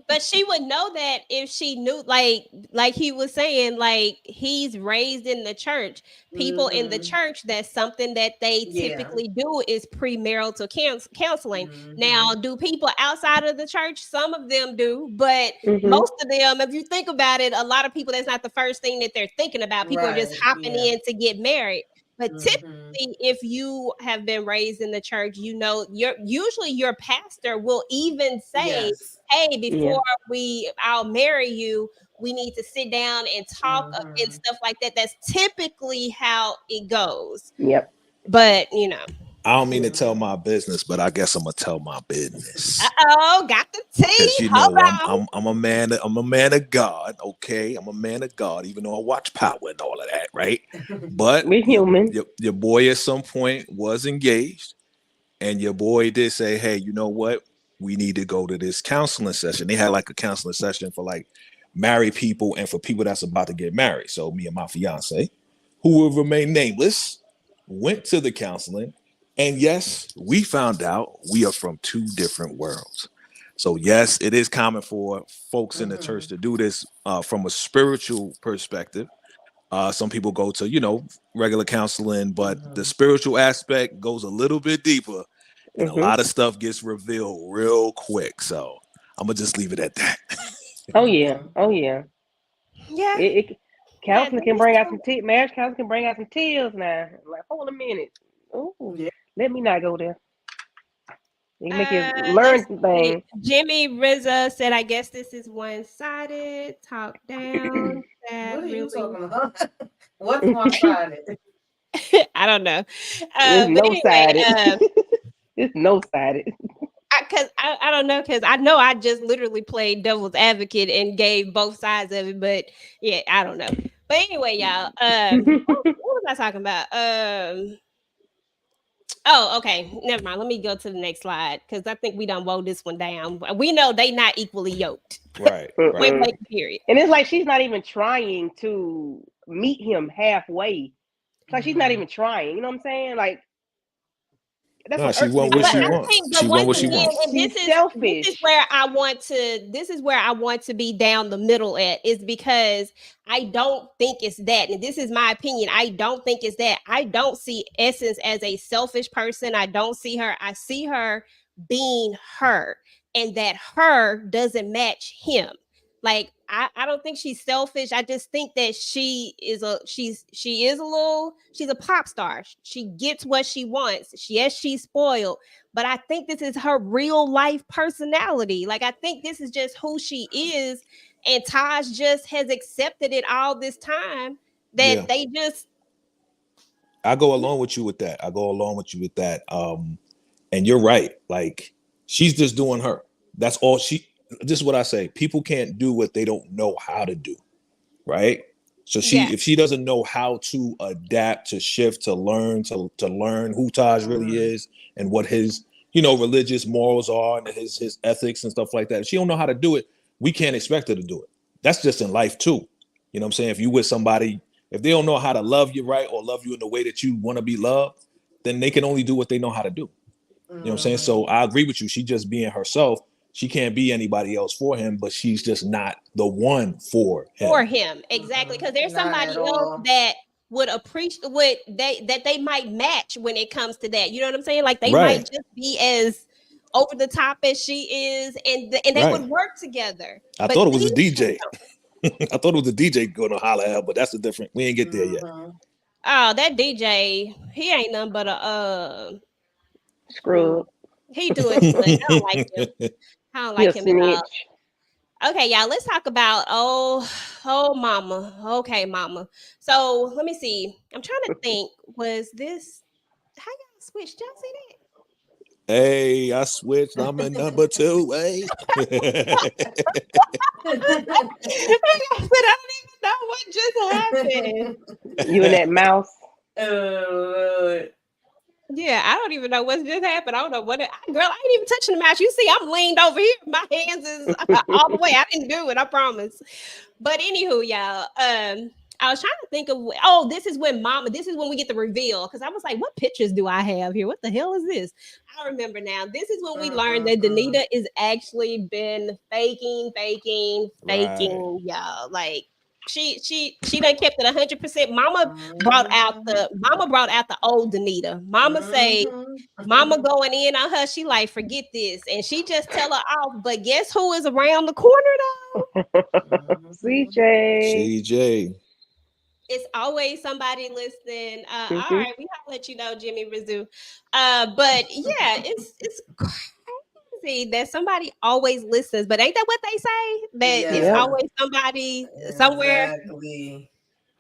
But she would know that if she knew, like he was saying, like he's raised in the church. People in the church, that's something that they typically do is premarital counseling. Now, do people outside of the church? Some of them do, but most of them, if you think about it, a lot of people, that's not the first thing that they're thinking about. People are just hopping in to get married. But typically, if you have been raised in the church, you know, usually your pastor will even say, hey, before I'll marry you, we need to sit down and talk and stuff like that. That's typically how it goes. Yep. But, you know. I don't mean to tell my business, but I guess I'm gonna tell my business. Got the tea. Because you know I'm a man. I'm a man of God. Okay, I'm a man of God. Even though I watch Power and all of that, right? But we're human. Your boy at some point was engaged, and your boy did say, "Hey, you know what? We need to go to this counseling session." They had like a counseling session for like married people and for people that's about to get married. So me and my fiance, who will remain nameless, went to the counseling. And yes, we found out we are from two different worlds. So yes, it is common for folks in the church to do this from a spiritual perspective. Some people go to, you know, regular counseling, but the spiritual aspect goes a little bit deeper, and a lot of stuff gets revealed real quick. So I'm gonna just leave it at that. Oh yeah. Yeah. Counseling can bring out some tears. Marriage counseling can bring out some tears now. Like, hold a minute. Oh, let me not go there. You can make you learn some things. Jimmy Rizza said, I guess this is one-sided. Talk down. What are you talking about? What's one-sided? I don't know. It's no-sided. It's no-sided. Because I don't know, because I know I just literally played devil's advocate and gave both sides of it, but yeah, I don't know. But anyway, y'all, what was I talking about? Oh, okay, never mind. Let me go to the next slide because I think we done wrote this one down. We know they not equally yoked. Right. Wait, period. And it's like she's not even trying to meet him halfway. It's like she's not even trying. You know what I'm saying? Like, that's she wants what she wants. She wants what she wants. This is selfish. This is where I want to be down the middle at, is because I don't think it's that. And this is my opinion. I don't think it's that. I don't see Essence as a selfish person. I don't see her. I see her being her, and that her doesn't match him. Like, I don't think she's selfish. I just think that she's a pop star. She gets what she wants. She's spoiled, but I think this is her real life personality. Like, I think this is just who she is, and Taj just has accepted it all this time that they just. I go along with you with that. And you're right. Like, she's just doing her. That's all she. This is what I say. People can't do what they don't know how to do, right? So if she doesn't know how to adapt, to shift, to learn who Taj really is and what his, you know, religious morals are and his ethics and stuff like that. If she don't know how to do it, we can't expect her to do it. That's just in life too. You know what I'm saying? If you with somebody, if they don't know how to love you right or love you in the way that you want to be loved, then they can only do what they know how to do. You know what I'm saying? So I agree with you. She just being herself. She can't be anybody else for him, but she's just not the one for him. Exactly. Because there's somebody else that would appreciate that they might match when it comes to that. You know what I'm saying? Like, they might just be as over the top as she is, and they would work together. I thought it was a DJ. I thought it was a DJ going to holler at, but that's a different. We ain't get there yet. Oh, that DJ, he ain't nothing but a scrub. He do it. I don't like him. I don't like him at all. Okay, y'all, let's talk about mama. Okay, mama. So let me see. I'm trying to think. Was this how y'all switched? Y'all see that? Hey, I switched. I'm in number 2. Hey. But I don't even know what just happened. You and that mouse. Yeah, I don't even know what just happened. I don't know what girl, I ain't even touching the mouse. You see, I'm leaned over here. My hands is all the way. I didn't do it, I promise. But anywho, y'all, I was trying to think of. This is when we get the reveal, because I was like, what pictures do I have here? What the hell is this? I remember now. This is when we learned that Danita is actually been faking, y'all. Like she done kept it 100%. Mama brought out the old Danita. Mama say. Mama going in on her, she like, forget this, and she just tell her off. But guess who is around the corner though? CJ. It's always somebody listening. All right, we gotta let you know, Jimmy Rizzu. But yeah, it's crazy that somebody always listens. But ain't that what they say? That it's always somebody somewhere. Exactly.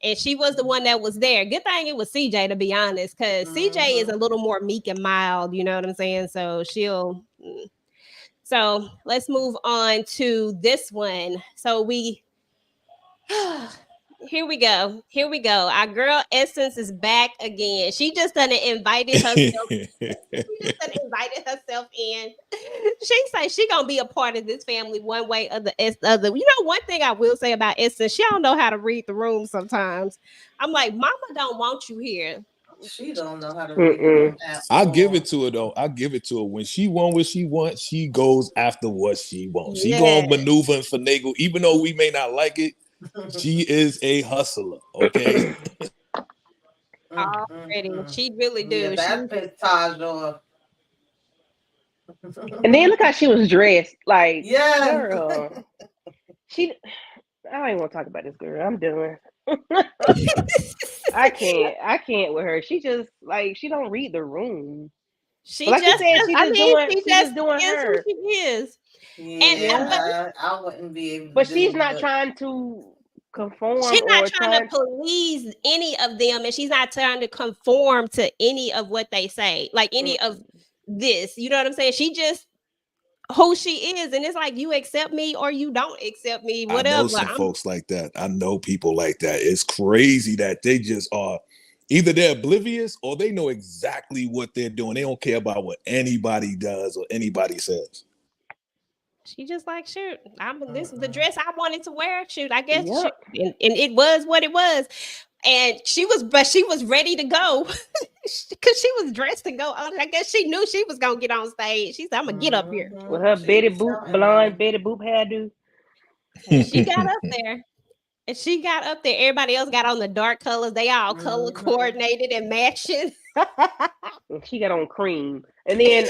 And she was the one that was there. Good thing it was CJ, to be honest, because CJ is a little more meek and mild. You know what I'm saying? So So let's move on to this one. So here we go. Our girl Essence is back again. She just done invited herself. In. She say she gonna be a part of this family one way or the other. You know, one thing I will say about Essence, she don't know how to read the room sometimes. I'm like, Mama don't want you here. She don't know how to read the room. I give it to her though. I give it to her. When she wants what she wants, she goes after what she wants. She gonna maneuver and finagle, even though we may not like it. She is a hustler, okay? Already, she really do. Yeah, that pissed Taj off. And then look how she was dressed. Like, yeah, girl. I don't even want to talk about this girl. I'm done. I can't with her. She just like she don't read the room. She like just, you said, she's just doing her. Who she is. Yeah, I wouldn't be able. But she's not trying to conform. She's not trying to please any of them, and she's not trying to conform to any of what they say, like any of this. You know what I'm saying? She just who she is, and it's like you accept me or you don't accept me. Whatever. I know some folks like that. I know people like that. It's crazy that they just are. Either they're oblivious or they know exactly what they're doing. They don't care about what anybody does or anybody says. She just like, shoot, this is the dress I wanted to wear. Shoot, I guess, and it was what it was. And she was ready to go because she was dressed to go on. I guess she knew she was gonna get on stage. She said, "I'm gonna get up here with her blonde Betty Boop hairdo." She got up there. And she got up there. Everybody else got on the dark colors. They all color coordinated and matching. She got on cream. And then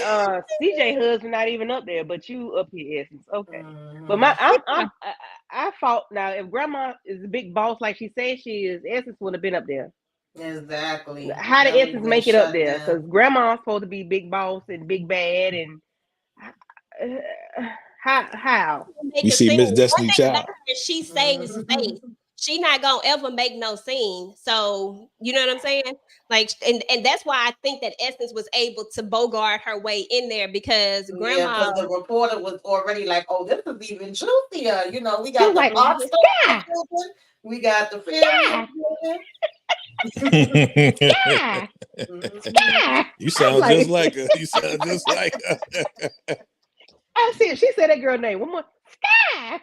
CJ husband not even up there, but you up here, Essence. Okay. But I thought now if grandma is a big boss like she says she is, Essence would have been up there. Exactly. How did Essence make it up there? Because grandma's supposed to be big boss and big bad, and how? You see Miss Destiny Child. She saves face. She not gonna ever make no scene. So you know what I'm saying? Like, and that's why I think that Essence was able to bogart her way in there because grandma, the reporter was already like, "Oh, this is even juicier." You know, we got the Oscar, we got the Pfirman. You sound just like her. You sound just like her. I see it. She said that girl name. One more. Sky.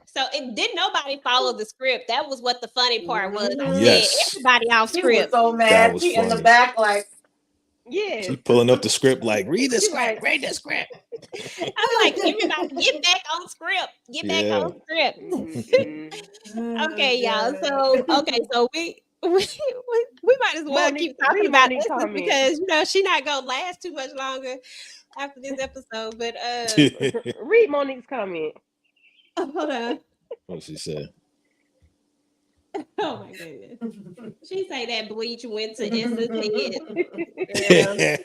So it didn't nobody follow the script. That was what the funny part was. Yes. Everybody off script. She was so mad. She in the back like, yeah. She pulling up the script like, read the script, read the script. I'm like, everybody get back on script. Get back on script. Okay, y'all. So we might as well keep talking about this because you know she's not gonna last too much longer after this episode. But read Monique's comment. Hold on. What she said? Oh my goodness. She say that bleach went to Essence head.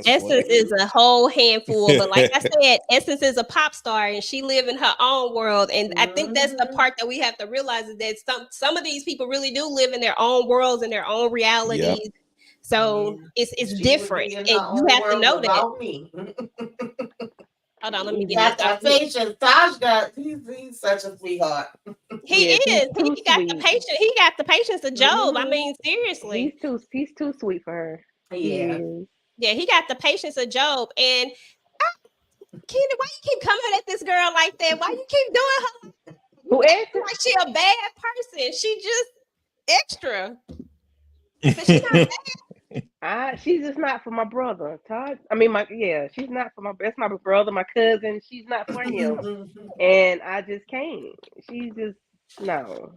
Essence is a whole handful, but like I said, Essence is a pop star and she live in her own world. And I think that's the part that we have to realize is that some of these people really do live in their own worlds and their own realities. Yep. So it's different. And you have to know that. Hold on, let me get that patience. Taj he's such a sweetheart. He is. He got the patience. He got the patience of Job. I mean, seriously. He's too sweet for her. Yeah. Yeah, he got the patience of Job. And Keena, why you keep coming at this girl like that? Why you keep doing her? Who asked? Like she a bad person. She just extra. But she not She's just not for my brother, Todd. I mean, she's not for my. That's my brother, my cousin. She's not for him, and I just can't. She's just no.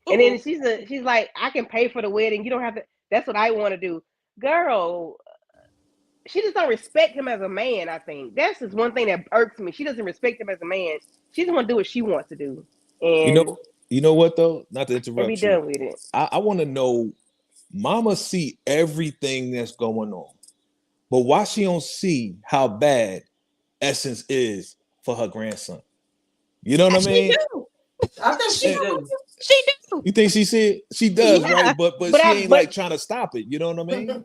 And then she's like, I can pay for the wedding. You don't have to. That's what I want to do, girl. She just don't respect him as a man. I think that's just one thing that irks me. She doesn't respect him as a man. She doesn't want to do what she wants to do, and you know what though? Not to and be interrupt you. done with it. I want to know. Mama see everything that's going on, but why she don't see how bad Essence is for her grandson? You know what I mean? I think she do. She do. You think she see it? She does, Yeah. right? But she ain't like trying to stop it. You know what I mean?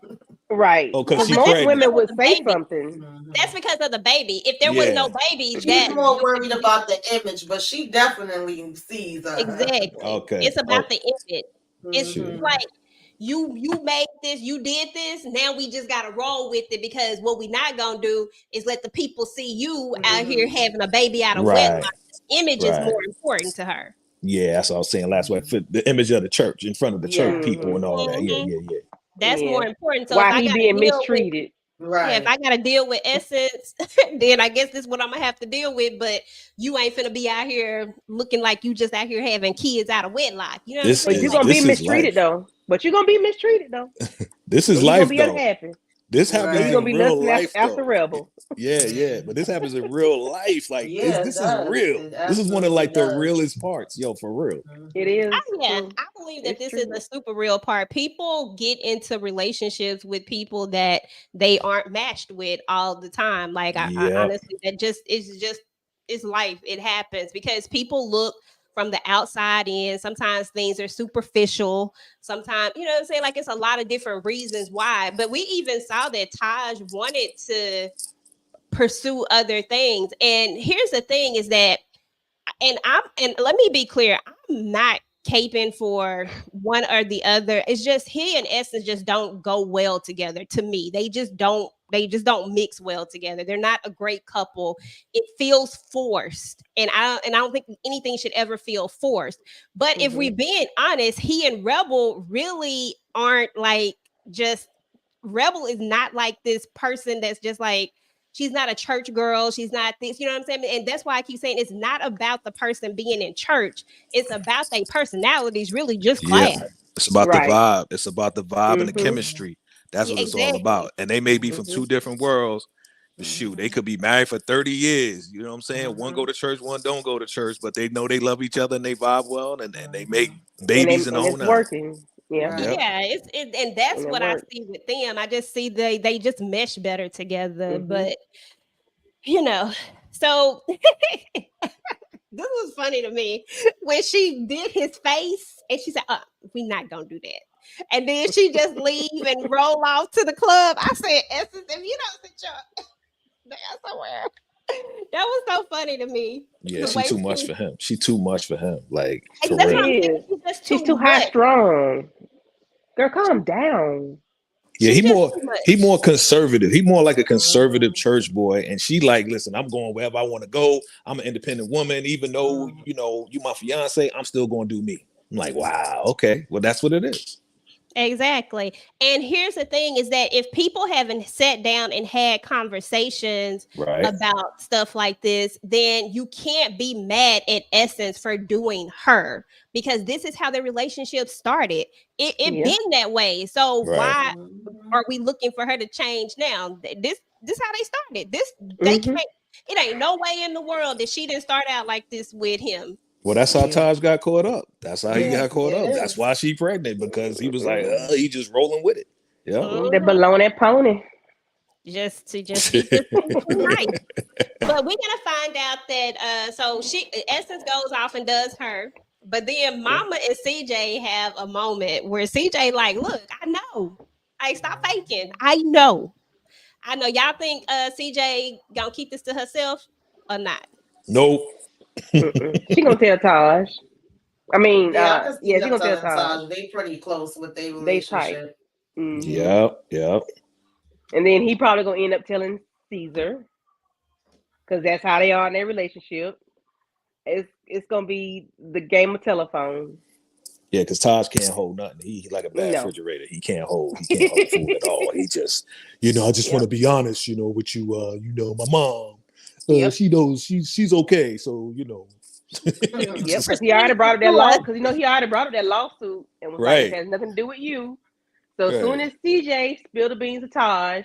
Right. Oh, because most pregnant. women would say something. That's because of the baby. If there was no baby, she's more worried about the image, but she definitely sees exactly. Okay. It's about the image. It's like you made this, you did this. Now we just gotta roll with it because what we not gonna do is let the people see you out here having a baby out of wedlock. Image is more important to her. Yeah, that's what I was saying last week. For the image of the church in front of the church people and all that. Yeah. That's more important. So why he being mistreated? Right. Yeah, if I gotta deal with Essence, then I guess this is what I'm gonna have to deal with. But you ain't finna be out here looking like you just out here having kids out of wedlock. You know what I'm saying? You're gonna be mistreated though. But you're gonna be mistreated though. This is life, be though. Unhappy. This happens in real life. After Rebel. Yeah. But this happens in real life. Like this is real. This is one of like the realest parts, yo, for real. It is. I believe that this is a super real part. People get into relationships with people that they aren't matched with all the time. Like I honestly, it's life. It happens because people look from the outside in. Sometimes things are superficial. Sometimes, you know what I'm saying? Like it's a lot of different reasons why. But we even saw that Taj wanted to pursue other things. And here's the thing is that, and let me be clear, I'm not caping for one or the other. It's just he and Essence just don't go well together to me. They just don't mix well together. They're not a great couple. It feels forced. And I don't think anything should ever feel forced. But if we're being honest, he and Rebel really aren't like just Rebel is not like this person that's just like, she's not a church girl. She's not this, you know what I'm saying? And that's why I keep saying it's not about the person being in church. It's about their personalities really just clash. Yeah. It's about the vibe. It's about the vibe and the chemistry. That's what it's all about. And they may be from two different worlds. But shoot, they could be married for 30 years. You know what I'm saying? One go to church, one don't go to church, but they know they love each other and they vibe well and they make babies and the whole it's working. Yeah. And that's what I see with them. I just see they just mesh better together. But you know, so this was funny to me when she did his face and she said, we're not gonna do that. And then she just leave and roll off to the club. I said, Essence, if you don't sit your ass somewhere. That was so funny to me. Yeah, she's too much for him. She's too much for him. Like, for real. She's too high strong. Girl, calm down. Yeah, he more conservative. He more like a conservative church boy. And she like, listen, I'm going wherever I want to go. I'm an independent woman. Even though, you know, you my fiance, I'm still going to do me. I'm like, wow, okay. Well, that's what it is. Exactly. And here's the thing is that if people haven't sat down and had conversations about stuff like this, then you can't be mad at Essence for doing her because this is how their relationship started. It been that way. So why are we looking for her to change now? This how they started. They can't. It ain't no way in the world that she didn't start out like this with him. Well, that's how Taj got caught up. That's how he got caught up. That's why she pregnant because he was like, he just rolling with it. Yeah, the baloney pony. Just right. But we're gonna find out that so Essence goes off and does her, but then Mama and CJ have a moment where CJ like, look, I know, stop faking. I know. Y'all think CJ gonna keep this to herself or not? Nope. She gonna tell Taj. I mean, she gonna tell Taj. They pretty close with their relationship. Yep. And then he probably gonna end up telling Caesar because that's how they are in their relationship. it's gonna be the game of telephone. Yeah, because Taj can't hold nothing. He like a bad No. refrigerator. He can't hold food at all. He just, I just want to be honest, with you. My mom, Yep. she knows she's okay. So Yep, just- because he already brought up that law. Because he already brought up that lawsuit and was like, Right. it has nothing to do with you. So as Right. soon as CJ spill the beans of Taj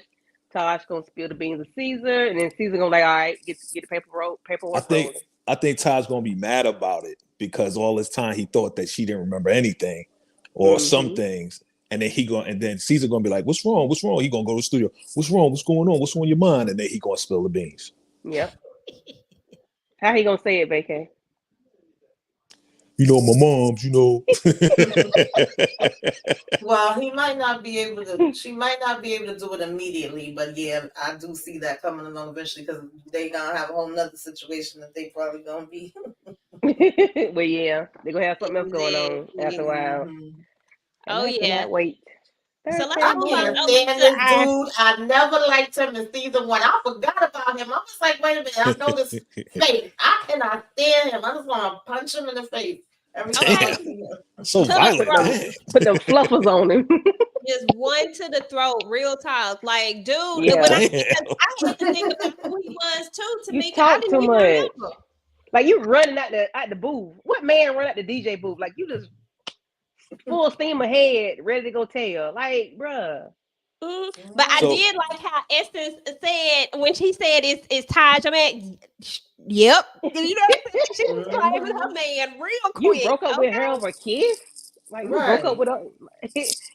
gonna spill the beans of Caesar, and then Caesar gonna like, all right, get the paperwork rolling. I think Todd's gonna be mad about it because all this time he thought that she didn't remember anything or some things, and then Caesar gonna be like, "What's wrong? What's wrong?" He gonna go to the studio. What's wrong? What's going on? What's on your mind? And then he gonna spill the beans. Yep. How he gonna say it, Vacay? My mom's. Well, he might not be able to. She might not be able to do it immediately, but yeah, I do see that coming along eventually because they gonna have a whole nother situation that they probably gonna be. Well, yeah, they're gonna have something else going on after a while. And Oh I yeah. cannot wait. So let's I move can't on stand to this our dude. I never liked him in season 1. I forgot about him. I was like, wait a minute, I know this face. I cannot stand him. I just want to punch him in the face every time I see him. So violent. Put them fluffers on him. just one to the throat, real talk. Like, dude, Yeah. when I had to think about who he was too. To You me, I talk didn't too even much. remember. Like you running out the booth. What man run out the DJ booth? Like you just full steam ahead, ready to go tell. Like, bruh. But I did like how Essence said when she said it's Taj. I mean, yep. You know, she was claiming her man real quick. You broke up with her over a kiss? Like you Right. broke up with her.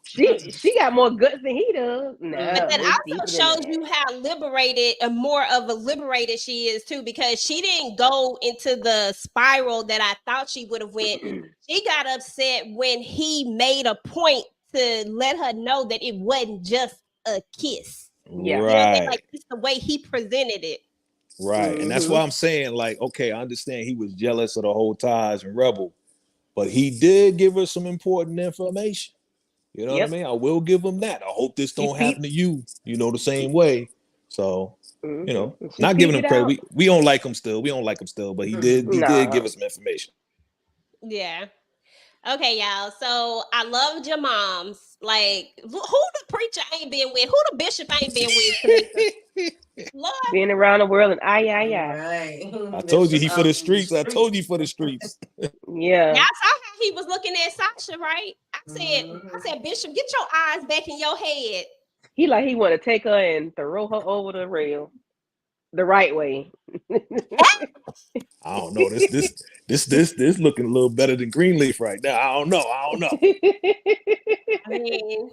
She got more guts than he does. No, But that it's deeper also than shows that. you how liberated and more of a liberated she is too, because she didn't go into the spiral that I thought she would have went. She got upset when he made a point to let her know that it wasn't just a kiss. Yeah. You know what I'm saying? Like it's the way he presented it. Right. And that's why I'm saying, like, okay, I understand he was jealous of the whole Taj and Rebel, but he did give her some important information. You know what I mean? I will give him that. I hope this don't happen to you, the same way. So, not giving him credit. We don't like him still. We don't like him still, but he did give us some information. Yeah. Okay, y'all. So I loved your moms. Like, who the preacher ain't been with? Who the bishop ain't been with? Lord. Being around the world and Right. I told you he for the streets. I told you for the streets. Yeah. Y'all saw how he was looking at Sasha, right? I said, Bishop, get your eyes back in your head. He want to take her and throw her over the rail, the right way. I don't know. This looking a little better than Greenleaf right now. I don't know. I mean,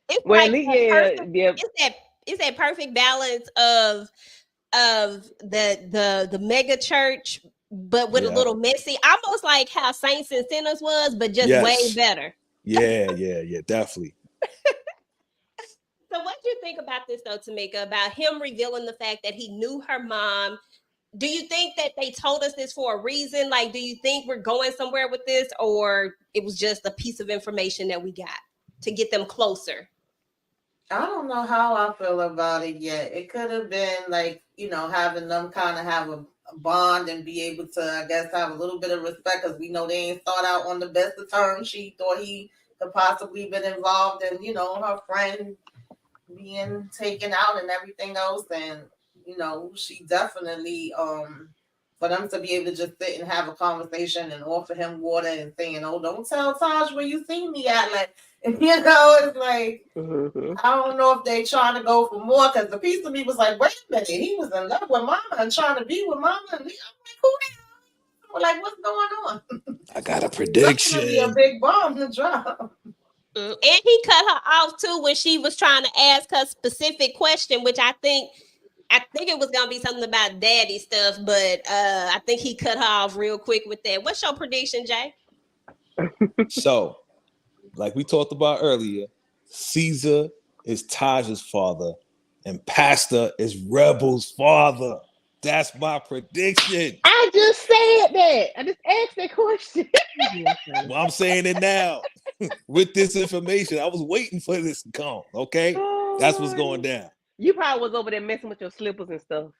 it's it's that perfect balance of the mega church, but with a little messy, almost like how Saints and Sinners was, but just way better. Yeah, definitely. So what do you think about this though, Tamika, about him revealing the fact that he knew her mom? Do you think that they told us this for a reason? Like, do you think we're going somewhere with this, or it was just a piece of information that we got to get them closer? I don't know how I feel about it yet. It could have been like, having them kind of have a bond and be able to, I guess, have a little bit of respect, because we know they ain't thought out on the best of terms. She thought he could possibly been involved in, her friend being taken out and everything else. And, she definitely, for them to be able to just sit and have a conversation and offer him water and saying, oh, don't tell Taj where you see me at. Like, it's like, I don't know if they trying to go for more, because the piece of me was like, wait a minute, he was in love with mama and trying to be with mama. And I'm like, who the hell? Like, what's going on? I got a prediction. That's gonna be a big bomb to drop. And he cut her off too when she was trying to ask her specific question, which I think it was gonna be something about daddy stuff, but I think he cut her off real quick with that. What's your prediction, Jay? So, like we talked about earlier, Caesar is Taj's father, and Pastor is Rebel's father. That's my prediction. I just said that. I just asked that question. Well, I'm saying it now. With this information, I was waiting for this to come. Okay, that's what's going down. You probably was over there messing with your slippers and stuff.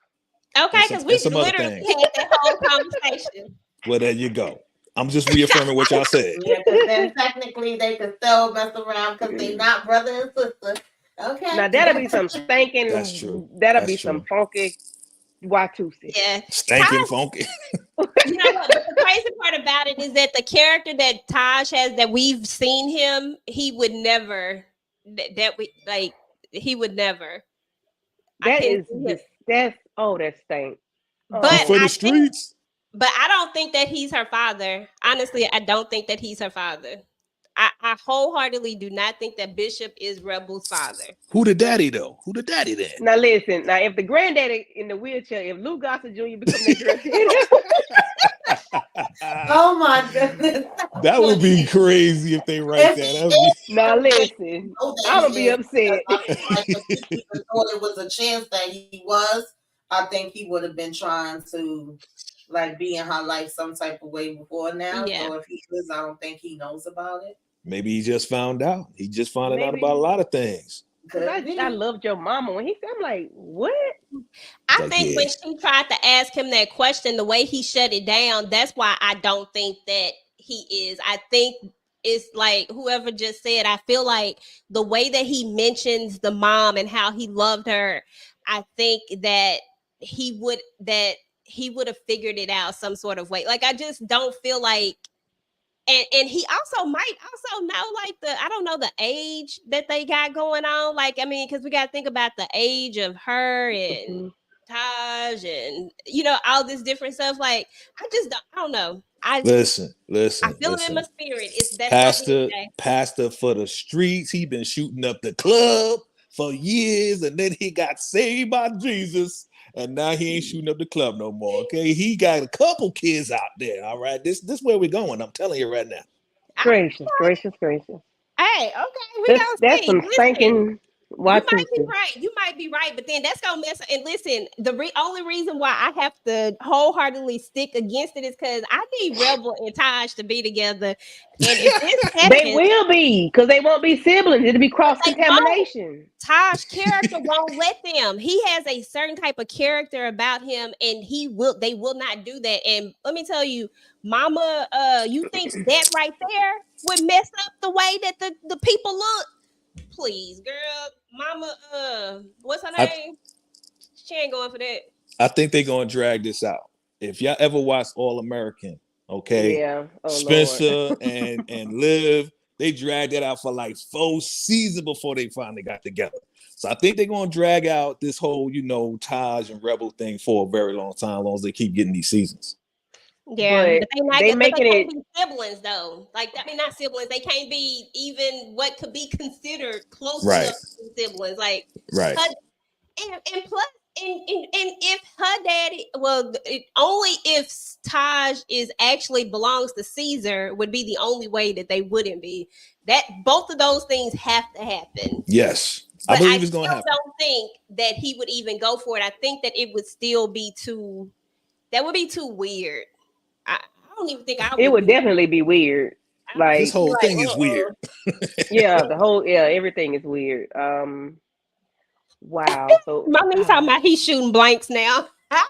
Okay, because we literally had that whole conversation. Well, there you go. I'm just reaffirming what y'all said. Yeah, because then technically they could still mess around because they not brother and sister. Okay. Now that'll be some That's stinking. true. That'll That's be some true. funky Watusi. Yeah. Stinking funky. You know what? But the crazy part about it is that the character that Taj has, that we've seen him, he would never. He would never. That is him. that's that stink. But He for I the think, streets. but I don't think that he's her father. Honestly, I don't think that he's her father. I wholeheartedly do not think that Bishop is Rebel's father. Who the daddy though? Who the daddy then? Now listen. Now if the granddaddy in the wheelchair, if Lou Gossett Jr. become that girl daddy, Oh my goodness. That would be crazy if they write that. That would be... now listen, I'm gonna be upset. I feel like if he even thought it was a chance that he was, I think he would have been trying to like be in her life some type of way before now. Yeah. So if he is, I don't think he knows about it. Maybe he just found out. He just found out about a lot of things. I loved your mama when he said, I'm like, what? I Like, think yeah. when she tried to ask him that question, the way he shut it down, that's why I don't think that he is. I think it's like whoever just said, I feel like the way that he mentions the mom and how he loved her, I think that he would have figured it out some sort of way. Like, I just don't feel like, and he also might also know, like, I don't know the age that they got going on. Like, I mean, because we got to think about the age of her and Taj and, you know, all this different stuff. Like, I don't know. Listen. I feel it in my spirit. Pastor for the streets. He been shooting up the club for years, and then he got saved by Jesus. And now he ain't shooting up the club no more. Okay, he got a couple kids out there. All right, this where we're going. I'm telling you right now. Gracious. Hey, okay, that's some stinking. You might be right, but then that's gonna mess. And listen, the only reason why I have to wholeheartedly stick against it is because I need Rebel and Taj to be together. And if this happens, they will be, because they won't be siblings. It'll be cross contamination. Taj's character won't let them. He has a certain type of character about him, and they will not do that. And let me tell you, Mama, you think that right there would mess up the way that the people look? Please, girl, Mama, what's her name? She ain't going for that. I think they're gonna drag this out. If y'all ever watched All American, okay, yeah, Spencer and Liv, they dragged that out for like 4 seasons before they finally got together. So I think they're gonna drag out this whole, you know, Taj and Rebel thing for a very long time, as long as they keep getting these seasons. Yeah, but they making can't be siblings though. Like, I mean, not siblings. They can't be even what could be considered close enough to siblings. Like, right. And plus, and if her daddy, only if Taj actually belongs to Caesar would be the only way that they wouldn't be. That both of those things have to happen. Yes, but I believe it's going to happen. I don't think that he would even go for it. I think that it would still be too. That would be too weird. I don't even think it would definitely be weird. Like, this whole thing is weird. Everything is weird. Wow. So my man's talking about he's shooting blanks now. I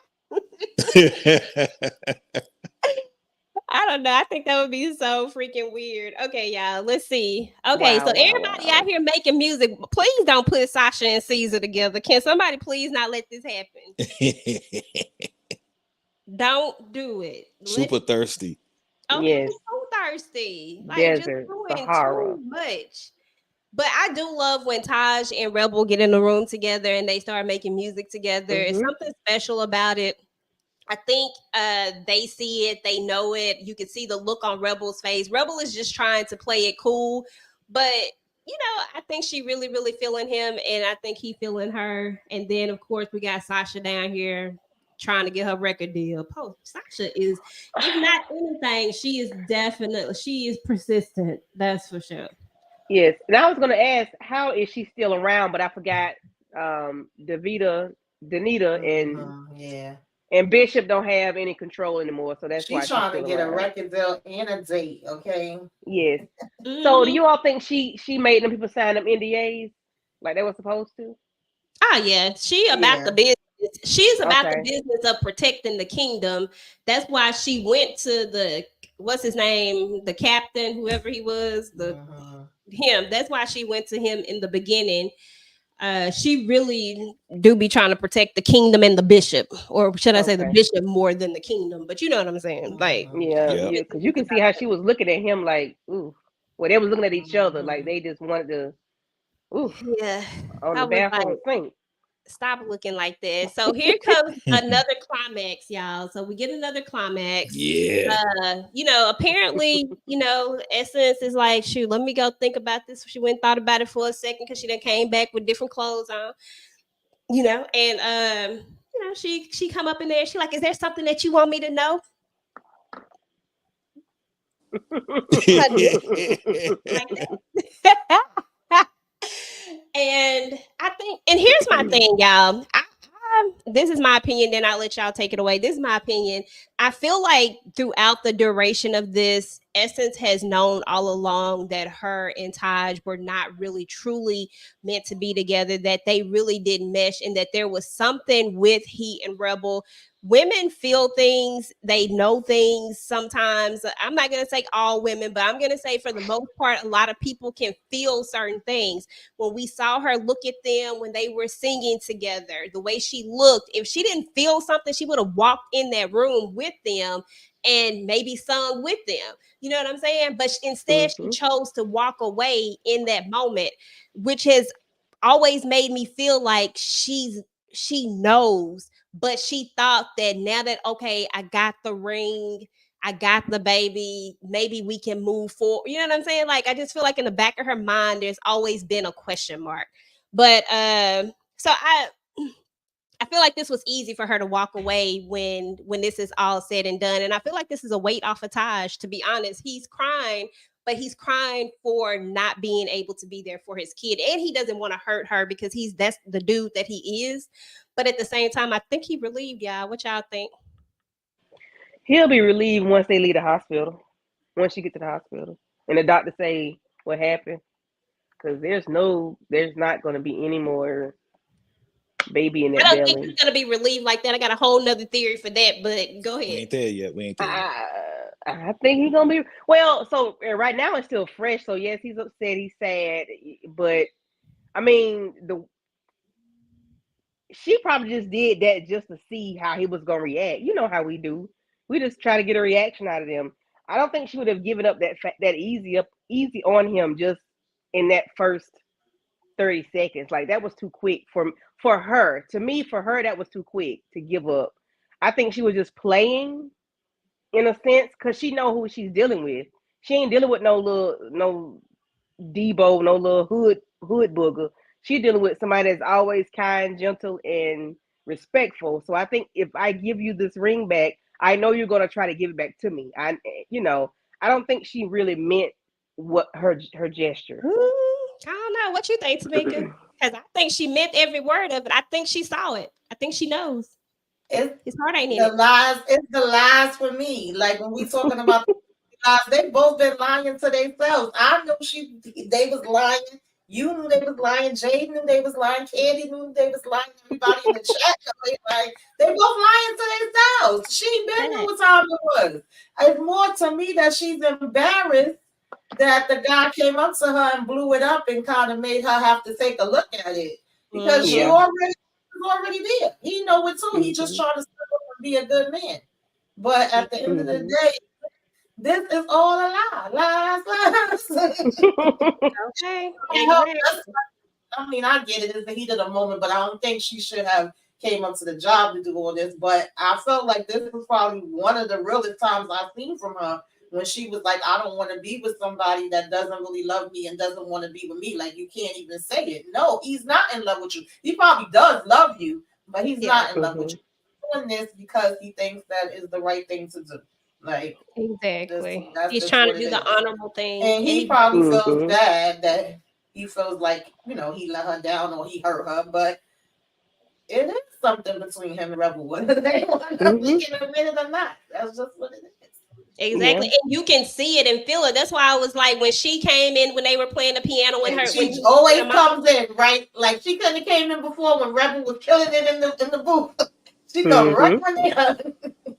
don't know. I think that would be so freaking weird. Okay, y'all. Let's see. Okay, so everybody out here making music, please don't put Sasha and Caesar together. Can somebody please not let this happen? Don't do it. Super thirsty. Okay, yes. So thirsty. Like, Desert, just Sahara. Too much. But I do love when Taj and Rebel get in the room together and they start making music together. Mm-hmm. It's something special about it. I think they see it, they know it. You can see the look on Rebel's face. Rebel is just trying to play it cool, but you know, I think she really, really feeling him, and I think he feeling her. And then, of course, we got Sasha down here trying to get her record deal. Sasha is, if not anything, she is persistent. That's for sure. Yes, and I was going to ask, how is she still around? But I forgot. Danita, and Bishop don't have any control anymore, so that's why she's trying to get around. a record deal and a date. Okay. Yes. Mm-hmm. So, do you all think she made them people sign them NDAs like they were supposed to? Oh yeah, she about the business. She's about the Okay. business of protecting the kingdom. That's why she went to the what's his name, the captain, whoever he was, him. That's why she went to him in the beginning. She really do be trying to protect the kingdom and the bishop, or should I say the Okay. bishop more than the kingdom? But you know what I'm saying, like. Yeah, Yeah. yeah, because you can see how she was looking at him like, ooh. Well, they was looking at each other like they just wanted to, ooh, Yeah, on I the was like, bathroom sink. stop looking like that. So here comes another climax, y'all. So we get another climax. Yeah. Apparently, Essence is like, shoot, let me go think about this. She went and thought about it for a second because she then came back with different clothes on, and she come up in there. She like, is there something that you want me to know? Like that. And I think, and here's my thing, y'all. This is my opinion, then I'll let y'all take it away. This is my opinion. I feel like throughout the duration of this, Essence has known all along that her and Taj were not really truly meant to be together, that they really didn't mesh, and that there was something with Heat and Rebel. Women feel things, they know things sometimes. I'm not going to say all women, but I'm going to say for the most part, a lot of people can feel certain things. When we saw her look at them when they were singing together, the way she looked, if she didn't feel something, she would have walked in that room with them and maybe sung with them. You know what I'm saying? But instead, she chose to walk away in that moment, which has always made me feel like she knows, but she thought that now that, okay, I got the ring, I got the baby, maybe we can move forward. You know what I'm saying? Like, I just feel like in the back of her mind, there's always been a question mark. But so I feel like this was easy for her to walk away when this is all said and done. And I feel like this is a weight off of Taj, to be honest. He's crying, but he's crying for not being able to be there for his kid. And he doesn't want to hurt her because that's the dude that he is. But at the same time, I think he relieved y'all. What y'all think? He'll be relieved once they leave the hospital. Once you get to the hospital, and the doctor say what happened, because there's not going to be any more baby in I that don't think belly. he's gonna be relieved like that. I got a whole nother theory for that, but go We ahead. ain't there yet. We ain't there yet. I think he's gonna be well. So right now it's still fresh. So yes, he's upset. He's sad, but I mean she probably just did that just to see how he was gonna react. You know how we do. We just try to get a reaction out of them. I don't think she would have given up that easy on him just in that first 30 seconds. Like that was too quick for her. To me, for her, that was too quick to give up. I think she was just playing in a sense because she know who she's dealing with. She ain't dealing with no Debo, no little hood booger. She dealing with somebody that's always kind, gentle, and respectful. So I think if I give you this ring back, I know you're gonna try to give it back to me. I don't think she really meant what her gesture. I don't know. What you think, Tamika? Because I think she meant every word of it. I think she saw it. I think she knows. It's His heart ain't in the it. lies. It's the lies for me. Like when we talking about lies, they both been lying to themselves. I knew they was lying. You knew they was lying. Jade knew they was lying. Candy knew they was lying. Everybody in the chat knew they both lying to themselves. She been knew what time it was. It's more to me that she's embarrassed that the guy came up to her and blew it up and kind of made her have to take a look at it because she Yeah. already there. He know it too. He just trying to step up and be a good man. But at the end of the day, this is all a lie. Lies. Okay. I mean, I get it. It's the heat of the moment, but I don't think she should have came up to the job to do all this. But I felt like this was probably one of the realest times I've seen from her when she was like, I don't want to be with somebody that doesn't really love me and doesn't want to be with me. Like, you can't even say it. No, he's not in love with you. He probably does love you, but he's not in love with you. He's doing this because he thinks that is the right thing to do. Like, Exactly. He's that's trying what to it do the is. honorable thing. And he probably feels bad that he feels like, he let her down or he hurt her, but it is something between him and Rebel, whether they want to admit it or not. That's just what it is. Exactly. Yeah. And you can see it and feel it. That's why I was like, when she came in, when they were playing the piano with And her, she when always comes in, right? Like she couldn't have came in before when Rebel was killing it in the booth. She come right Mm-hmm. when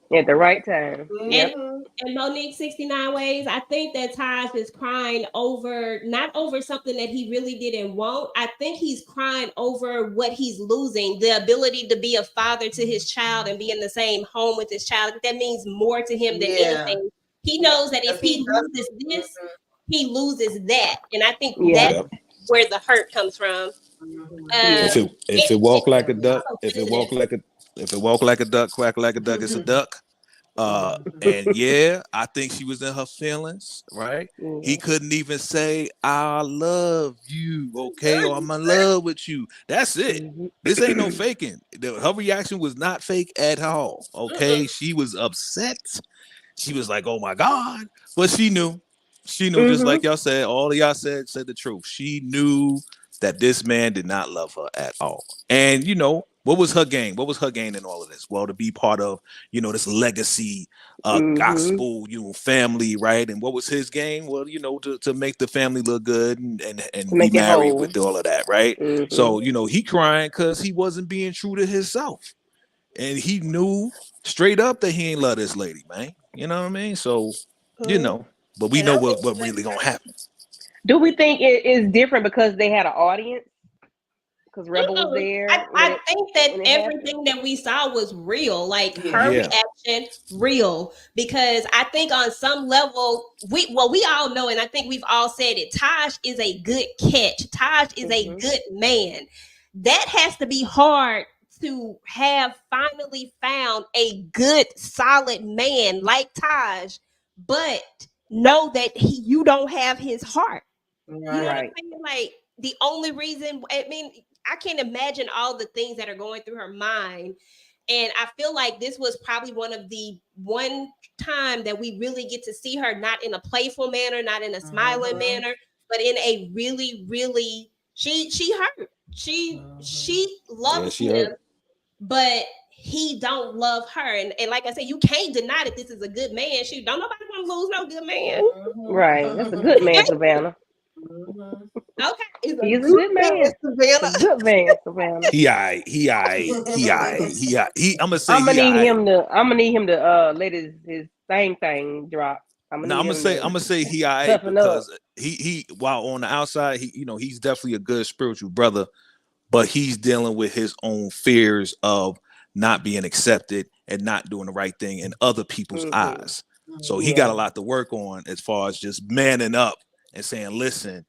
they At the right time. and Yep. Mhm. and Monique 69 Ways, I think that Taj is crying over, not over something that he really didn't want. I think he's crying over what he's losing, the ability to be a father to his child and be in the same home with his child. That means more to him than Yeah. anything. He knows that if Because he he does. loses this, he loses that. And I think Yeah. that's Yep. where the hurt comes from. Yeah. If it if It, it it, walk like a duck, oh, if it walk goodness. like a if it walk like a duck, quack like a duck, it's a duck. And yeah, I think she was in her feelings, right? He Yeah. couldn't even say, I love you, okay, or I'm in love with you. That's it. Mhm. This ain't no faking. Her reaction was not fake at all. Okay. She was upset. She was like, oh my God. But she knew. She knew, just like Mhm. y'all said, all of y'all said the truth. She knew that this man did not love her at all. And what was her gain? What was her gain in all of this? Well, to be part of, this legacy Mhm. gospel, family, right? And what was his gain? Well, to make the family look good To and be make it married whole. with all of that, right? Mhm. So, he crying because he wasn't being true to himself. And he knew straight up that he ain't love this lady, man. You know what I mean? So, but we And know I what really gonna happen. Do we think it is different because they had an audience? Because Rebel was Mm-mm. there I think that when it happened. everything that we saw was real, like her Yeah. Yeah. reaction, real. Because I think on some level, we all know, and I think we've all said it. Taj is a good catch. Taj is a Mhm. good man. That has to be hard to have finally found a good, solid man like Taj, but know that you don't have his heart. You know what I'm Right. Right. saying? Like the only reason, I mean, I can't imagine all the things that are going through her mind. And I feel like this was probably one time that we really get to see her not in a playful manner, not in a smiling Mhm. manner, but in a really, really she hurt. She Yeah, loves she him, hurt. but he don't love her. And like I said, you can't deny that this is a good man. Shoot, don't nobody want to lose no good man. Right. That's a good man, Savannah. Mhm. Okay, it's a He is a good good man, man. A Savannah. good man, Savannah. I'm gonna say I'm gonna he need I. him to. I'm gonna need him to let his thing drop. I'm gonna No, need him to I'm gonna say he I toughen up. because he while on the outside he's definitely a good spiritual brother, but he's dealing with his own fears of not being accepted and not doing the right thing in other people's Mhm. eyes. So he got a Yeah. lot to work on as far as just manning up and saying, listen,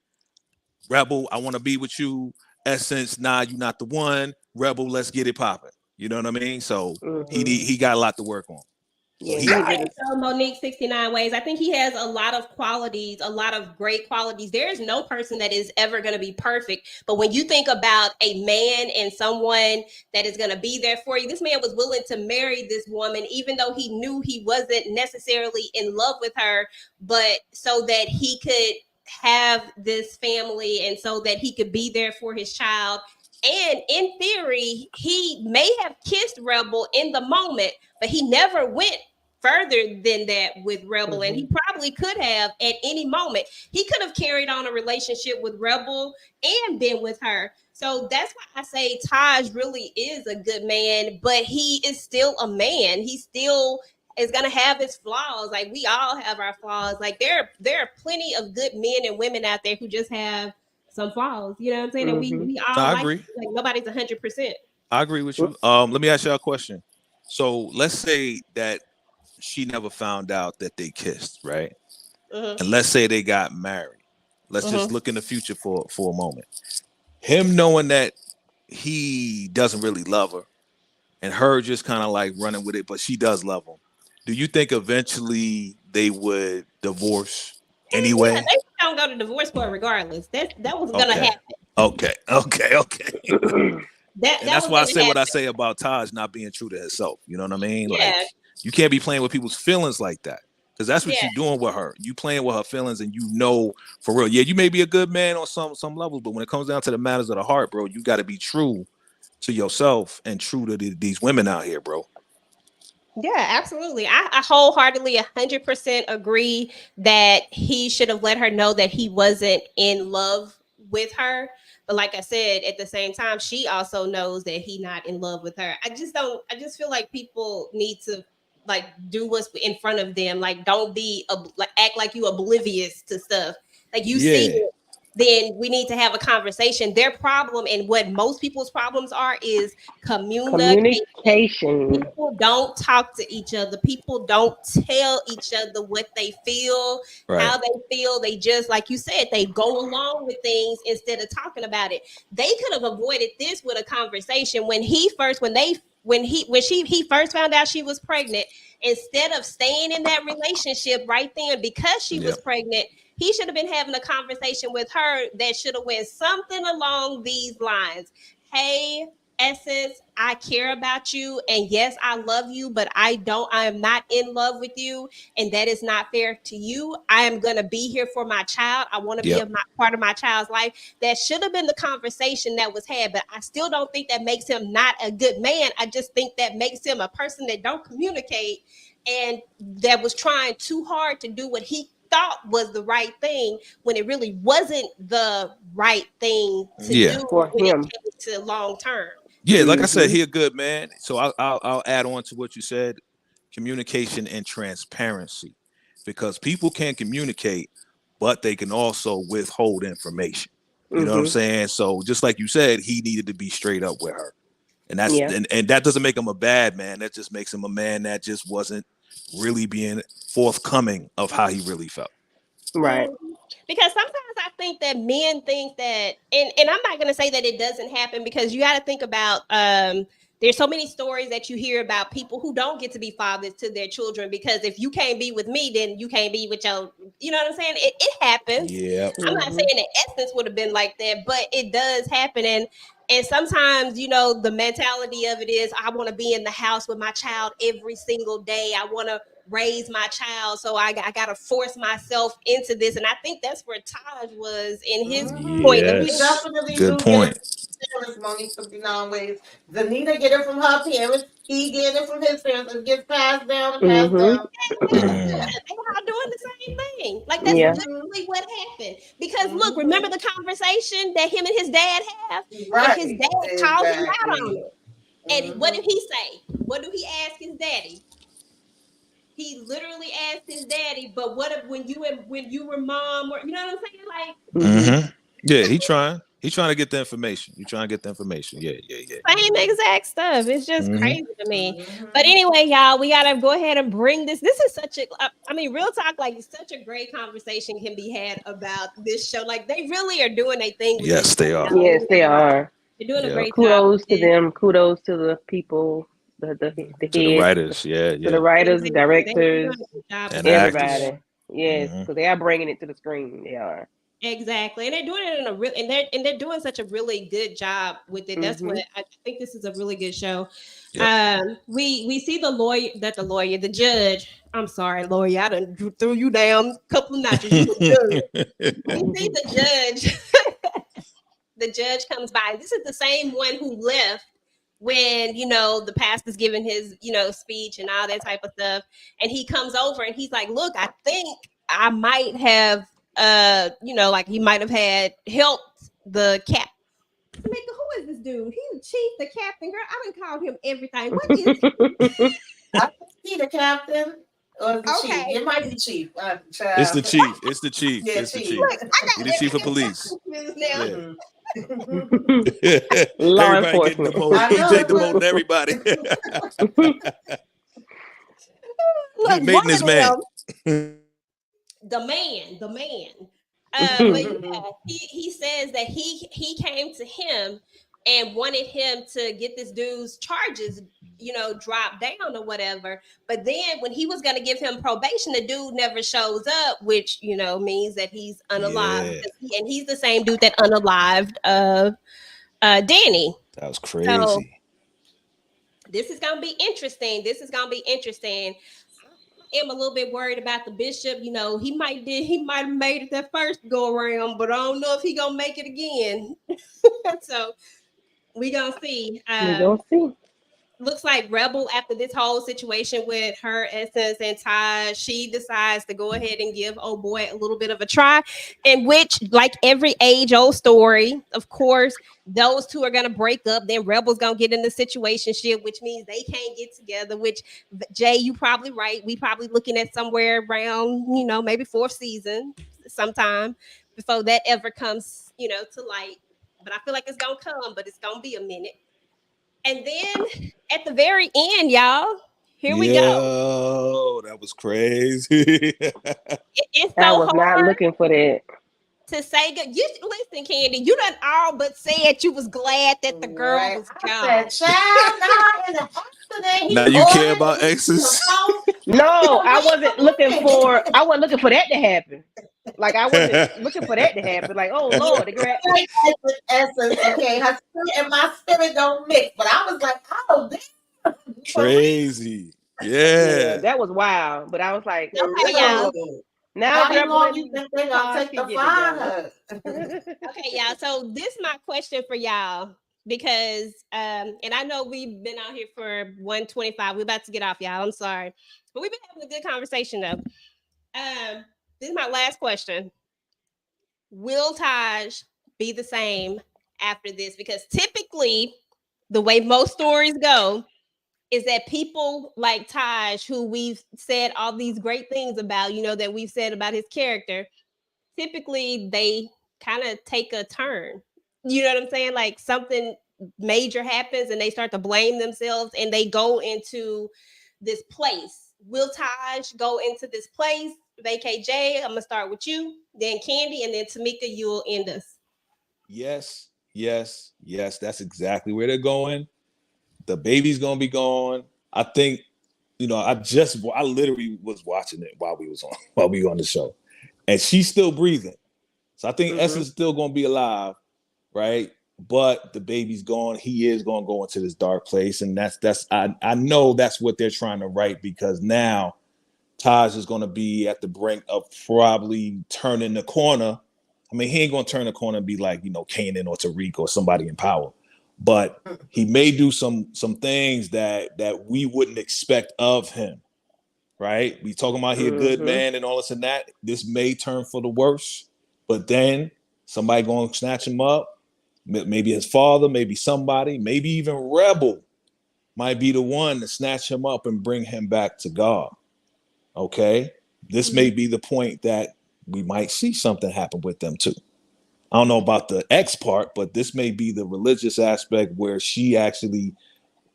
Rebel, I want to be with you. Essence, nah, you're not the one. Rebel, let's get it popping. You know what I mean? So Mhm. he got a lot to work on. So Yeah. he He I ain't I. think been. so, Monique 69 Ways. I think he has a lot of qualities, a lot of great qualities. There is no person that is ever going to be perfect. But when you think about a man and someone that is going to be there for you, this man was willing to marry this woman, even though he knew he wasn't necessarily in love with her, but so that he could have this family and so that he could be there for his child. And in theory, he may have kissed Rebel in the moment, but he never went further than that with Rebel, and he Mhm. probably could have at any moment. He could have carried on a relationship with Rebel and been with her. So that's why I say Taj really is a good man, but he is still a man. He still is gonna have his flaws. Like we all have our flaws. Like there are plenty of good men and women out there who just have some flaws. You know what I'm saying? And we Mhm. we all I like agree. nobody's 100%. I agree with you. Let me ask y'all a question. So let's say that she never found out that they kissed, right? Mm-hmm. And let's say they got married. Let's just Mm-hmm. look in the future for a moment. Him knowing that he doesn't really love her and her just kind of like running with it, but she does love him. Do you think eventually they would divorce Heck yeah, anyway? they don't go to divorce court regardless. That was gonna Okay. happen. Okay. And That that's was why I gonna say what I happen. say about Taj not being true to herself. You know what I mean? Like Yeah, you can't be playing with people's feelings like that. Because that's what yeah. you're doing with her. You playing with her feelings and for real. Yeah, you may be a good man on some levels, but when it comes down to the matters of the heart, bro, you got to be true to yourself and true to these women out here, bro. Yeah, absolutely. I wholeheartedly 100% agree that he should have let her know that he wasn't in love with her. But like I said, at the same time, she also knows that he not in love with her. I just feel like people need to like do what's in front of them. Like don't be like act like you oblivious to stuff. Like you see Yeah. it, then we need to have a conversation. Their problem and what most people's problems are is communication. Communication. People don't talk to each other. People don't tell each other what they feel, Right. how they feel. They just, like you said, they go along with things instead of talking about it. They could have avoided this with a conversation when he first found out she was pregnant. Instead of staying in that relationship right then because she was Yep. pregnant, he should have been having a conversation with her that should have went something along these lines. Hey, Essence, I care about you, and yes, I love you, but I am not in love with you, and that is not fair to you. I am going to be here for my child. I want to be Yep. part of my child's life. That should have been the conversation that was had, but I still don't think that makes him not a good man. I just think that makes him a person that don't communicate and that was trying too hard to do what he thought was the right thing when it really wasn't the right thing to Yeah. do For when it him. came to long term. Yeah. Like I said, Mm-hmm. he a good man. So I'll add on to what you said: communication and transparency, because people can communicate, but they can also withhold information. You know what I'm Mm-hmm. saying? So just like you said, he needed to be straight up with her. Yeah. And that doesn't make him a bad man. That just makes him a man that just wasn't really being forthcoming of how he really felt. Right. Mhm. Because sometimes I think that men think that, and I'm not going to say that it doesn't happen because you got to think about there's so many stories that you hear about people who don't get to be fathers to their children because if you can't be with me, then you can't be with your, you know what I'm saying? It happens. Yeah. I'm not Mm-hmm. saying that Essence would have been like that, but it does happen. And sometimes, you know, the mentality of it is I want to be in the house with my child every single day. I want to raise my child. So I got to force myself into this. And I think that's where Taj was in his point of We view. Yes. definitely Good do get it point. from parents, Monique, 59 ways. Zanita get it from her parents. He get it from his parents. It gets passed down and passed Mm-hmm. down. Mm. They were all doing the same thing. Like that's Yeah. literally what happened. Because look, remember Mhm. the conversation that him and his dad have, and his Right. dad called him out on Exactly. it. And what did Mhm. he say? What do he ask his daddy? He literally asked his daddy, but what if when you were mom or you know what I'm saying? Like Mm-hmm. Mm-hmm. Yeah, he trying. He trying to get the information. He trying to get the information. Yeah, yeah, yeah. same exact stuff. It's just Mm-hmm. crazy to me. But Mhm. anyway, y'all, we gotta go ahead and bring this. This is such a, I mean, real talk. Like, such a great conversation can be had about this show. Like, they really are doing a thing with this Yes, show, they are. y'all. Yes, they are. They're doing a Yep. great job with Kudos to it. them. Kudos to the people, the To the heads, writers. Yeah, to the yeah. writers, the Exactly. They're directors, doing a good job with And it for actors. sure. everybody. Yes, Mm-hmm. because they are bringing it to the screen. They are. Exactly, and they're doing it in a real, and they're doing such a really good job with it. That's what Mm-hmm. I think. This is a really good show. Yep. We see the judge. I'm sorry, lawyer. I done threw you down a couple of notches. You the judge. We see the judge. The judge comes by. This is the same one who left when the pastor's giving his speech and all that type of stuff, and he comes over and he's like, "Look, I think I might have like he might have had helped the cap." Tamika, who is this dude? He's the chief, the captain. Girl, I done called him everything. What is he? I think he the captain or the chief. Okay, It might be chief. It's the Child. chief. It's the chief. Yeah, It's the chief. chief. look, I He got the chief of everything police. confused now. Yeah. Mhm. Law Everybody getting enforcement. demoted. I EJ know. demoting everybody. He's Look, one maintenance of man. them, the man. But Mm-hmm. yeah, he says that he came to him and wanted him to get this dude's charges, dropped down or whatever. But then when he was going to give him probation, the dude never shows up, which means that he's unalived. Yeah, And he's the same dude that unalived Danny. that was So crazy. this is gonna be interesting. I am a little bit worried about the bishop. He might have made it that first go around, but I don't know if he gonna make it again. So we gonna see. We gonna see. looks like Rebel, after this whole situation with her Essence and Taj, she decides to go ahead and give old boy a little bit of a try, in which, like every age-old story, of course, those two are gonna break up. Then Rebel's gonna get in the situationship, which means they can't get together. Which, Jay, you probably right. We probably looking at somewhere around, maybe 4th season, sometime before that ever comes, to light. But I feel like it's gonna come, but it's gonna be a minute. And then at the very end, y'all, here we go. Yo, that was crazy. It's I so was not hard looking for that. to say good. You listen, Candy. You done all but said you was glad that the girl was gone. I said, child, not in the accident. Now you care about exes? No, I wasn't looking for that to happen. Like I wasn't looking for that to happen. Like, oh Lord, the girl. Like Essence, okay, her spirit and my spirit don't mix. But I was like, oh, damn. Crazy. Yeah, Yeah. that was wild. But I was like, Okay, y'all. now How Rebel long you and think they gonna Taj take can to get find together. her? Okay, y'all. So this is my question for y'all, because and I know we've been out here for 125. We're about to get off, y'all. I'm sorry, but we've been having a good conversation though. This is my last question. Will Taj be the same after this? Because typically, the way most stories go is that people like Taj, who we've said all these great things about, that we've said about his character, typically they kind of take a turn. You know what I'm saying? Like something major happens and they start to blame themselves and they go into this place. Will Taj go into this place? VKJ, I'm gonna start with you, then Candy, and then Tamika, you'll end us. Yes, yes, yes. That's exactly where they're going. The baby's gonna be gone. I think, I literally was watching it while we were on the show, and she's still breathing. So I think Essence is still gonna be alive, right? But the baby's gone. He is gonna go into this dark place, and I know that's what they're trying to write, because now Taj is gonna be at the brink of probably turning the corner. I mean, he ain't gonna turn the corner and be like, Kanan or Tariq or somebody in power, but he may do some things that we wouldn't expect of him, right? We talking about he a good man and all this and that. This may turn for the worse, but then somebody gonna snatch him up. Maybe his father, maybe somebody, maybe even Rebel might be the one to snatch him up and bring him back to God. Okay, this may be the point that we might see something happen with them too. I don't know about the X part, but this may be the religious aspect where she actually,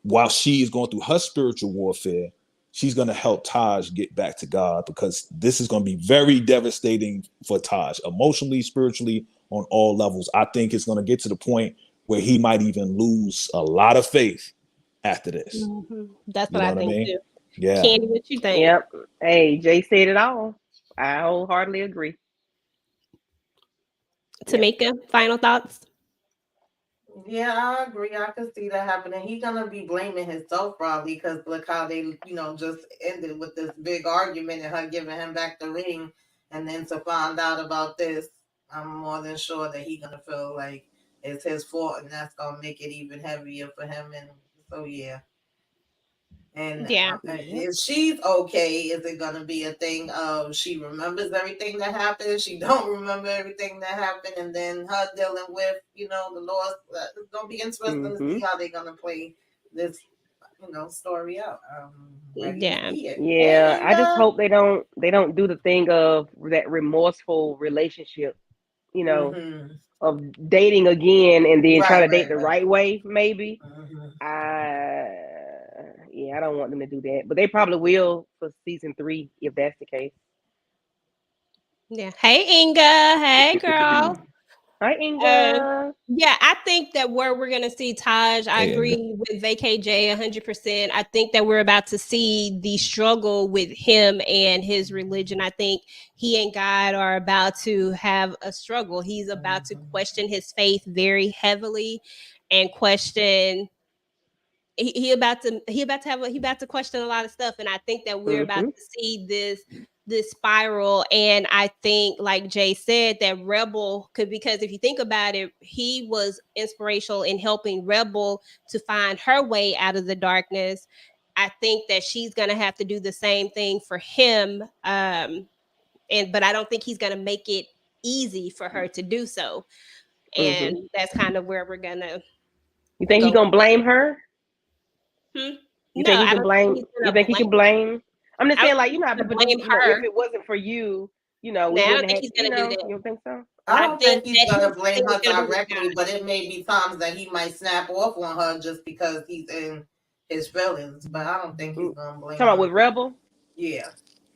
while she is going through her spiritual warfare, she's going to help Taj get back to God, because this is going to be very devastating for Taj, emotionally, spiritually, on all levels. I think it's going to get to the point where he might even lose a lot of faith after this. That's You what know I what I think mean? too. Yeah. Candy, what you think? Yep. Hey, Jay said it all. I wholeheartedly agree. Tamika, final thoughts? Yeah, I agree. I could see that happening. He's gonna be blaming himself probably, because look how they, just ended with this big argument and her giving him back the ring, and then to find out about this, I'm more than sure that he's gonna feel like it's his fault, and that's gonna make it even heavier for him. And so yeah. And Yeah. if she's okay, is it gonna be a thing of she remembers everything that happened, she don't remember everything that happened, and then her dealing with the loss? It's gonna be interesting to see how they're gonna play this story out. Ready to Yeah. see it. Yeah, And I just hope they don't do the thing of that remorseful relationship, you know, of dating again and then trying to date the right way, maybe. I don't want them to do that, but they probably will for season 3 if that's the case. Yeah. Hey, Inga. Hey, girl. Hi, Inga. Yeah, I think that where we're going to see Taj, I Hey, Inga. agree with VKJ 100%. I think that we're about to see the struggle with him and his religion. I think he and God are about to have a struggle. He's about to question his faith very heavily and question. He about to question a lot of stuff, and I think that we're about to see this this spiral. And I think, like Jay said, that Rebel could, because if you think about it, he was inspirational in helping Rebel to find her way out of the darkness. I think that she's going to have to do the same thing for him. But I don't think he's going to make it easy for her to do so. And that's kind of where we're going to You think go. he gonna blame her? You think he can blame? You think he can blame? I'm just saying, like, you know, how people do. You know, if it wasn't for you, you know, we wouldn't have. You know, you don't think so? I don't think he's that gonna his blame thing her is gonna be directly, but it may be times that he might snap off on her just because he's in his feelings. But I don't think he's gonna blame Talking her. about with Rebel? Yeah.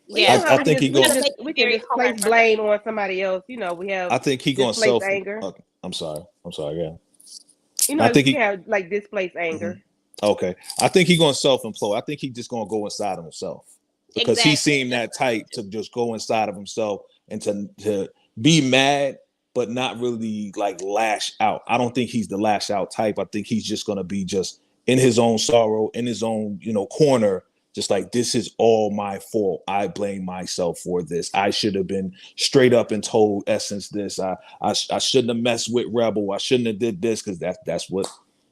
Well, you know how I think he going. we can just place blame on somebody else. You know, we have. I think he going displaced self. anger. I'm sorry. Yeah. You know, I think we have like displaced anger. Okay, I think he's going to self-implode. I think he's just going to go inside of himself because he seemed that type to just go inside of himself and to be mad, but not really like lash out. I don't think he's the lash out type. I think he's just going to be just in his own sorrow, in his own, you know, corner, just like, this is all my fault. I blame myself for this. I should have been straight up and told Essence this. I shouldn't have messed with Rebel. I shouldn't have did this, because that's what,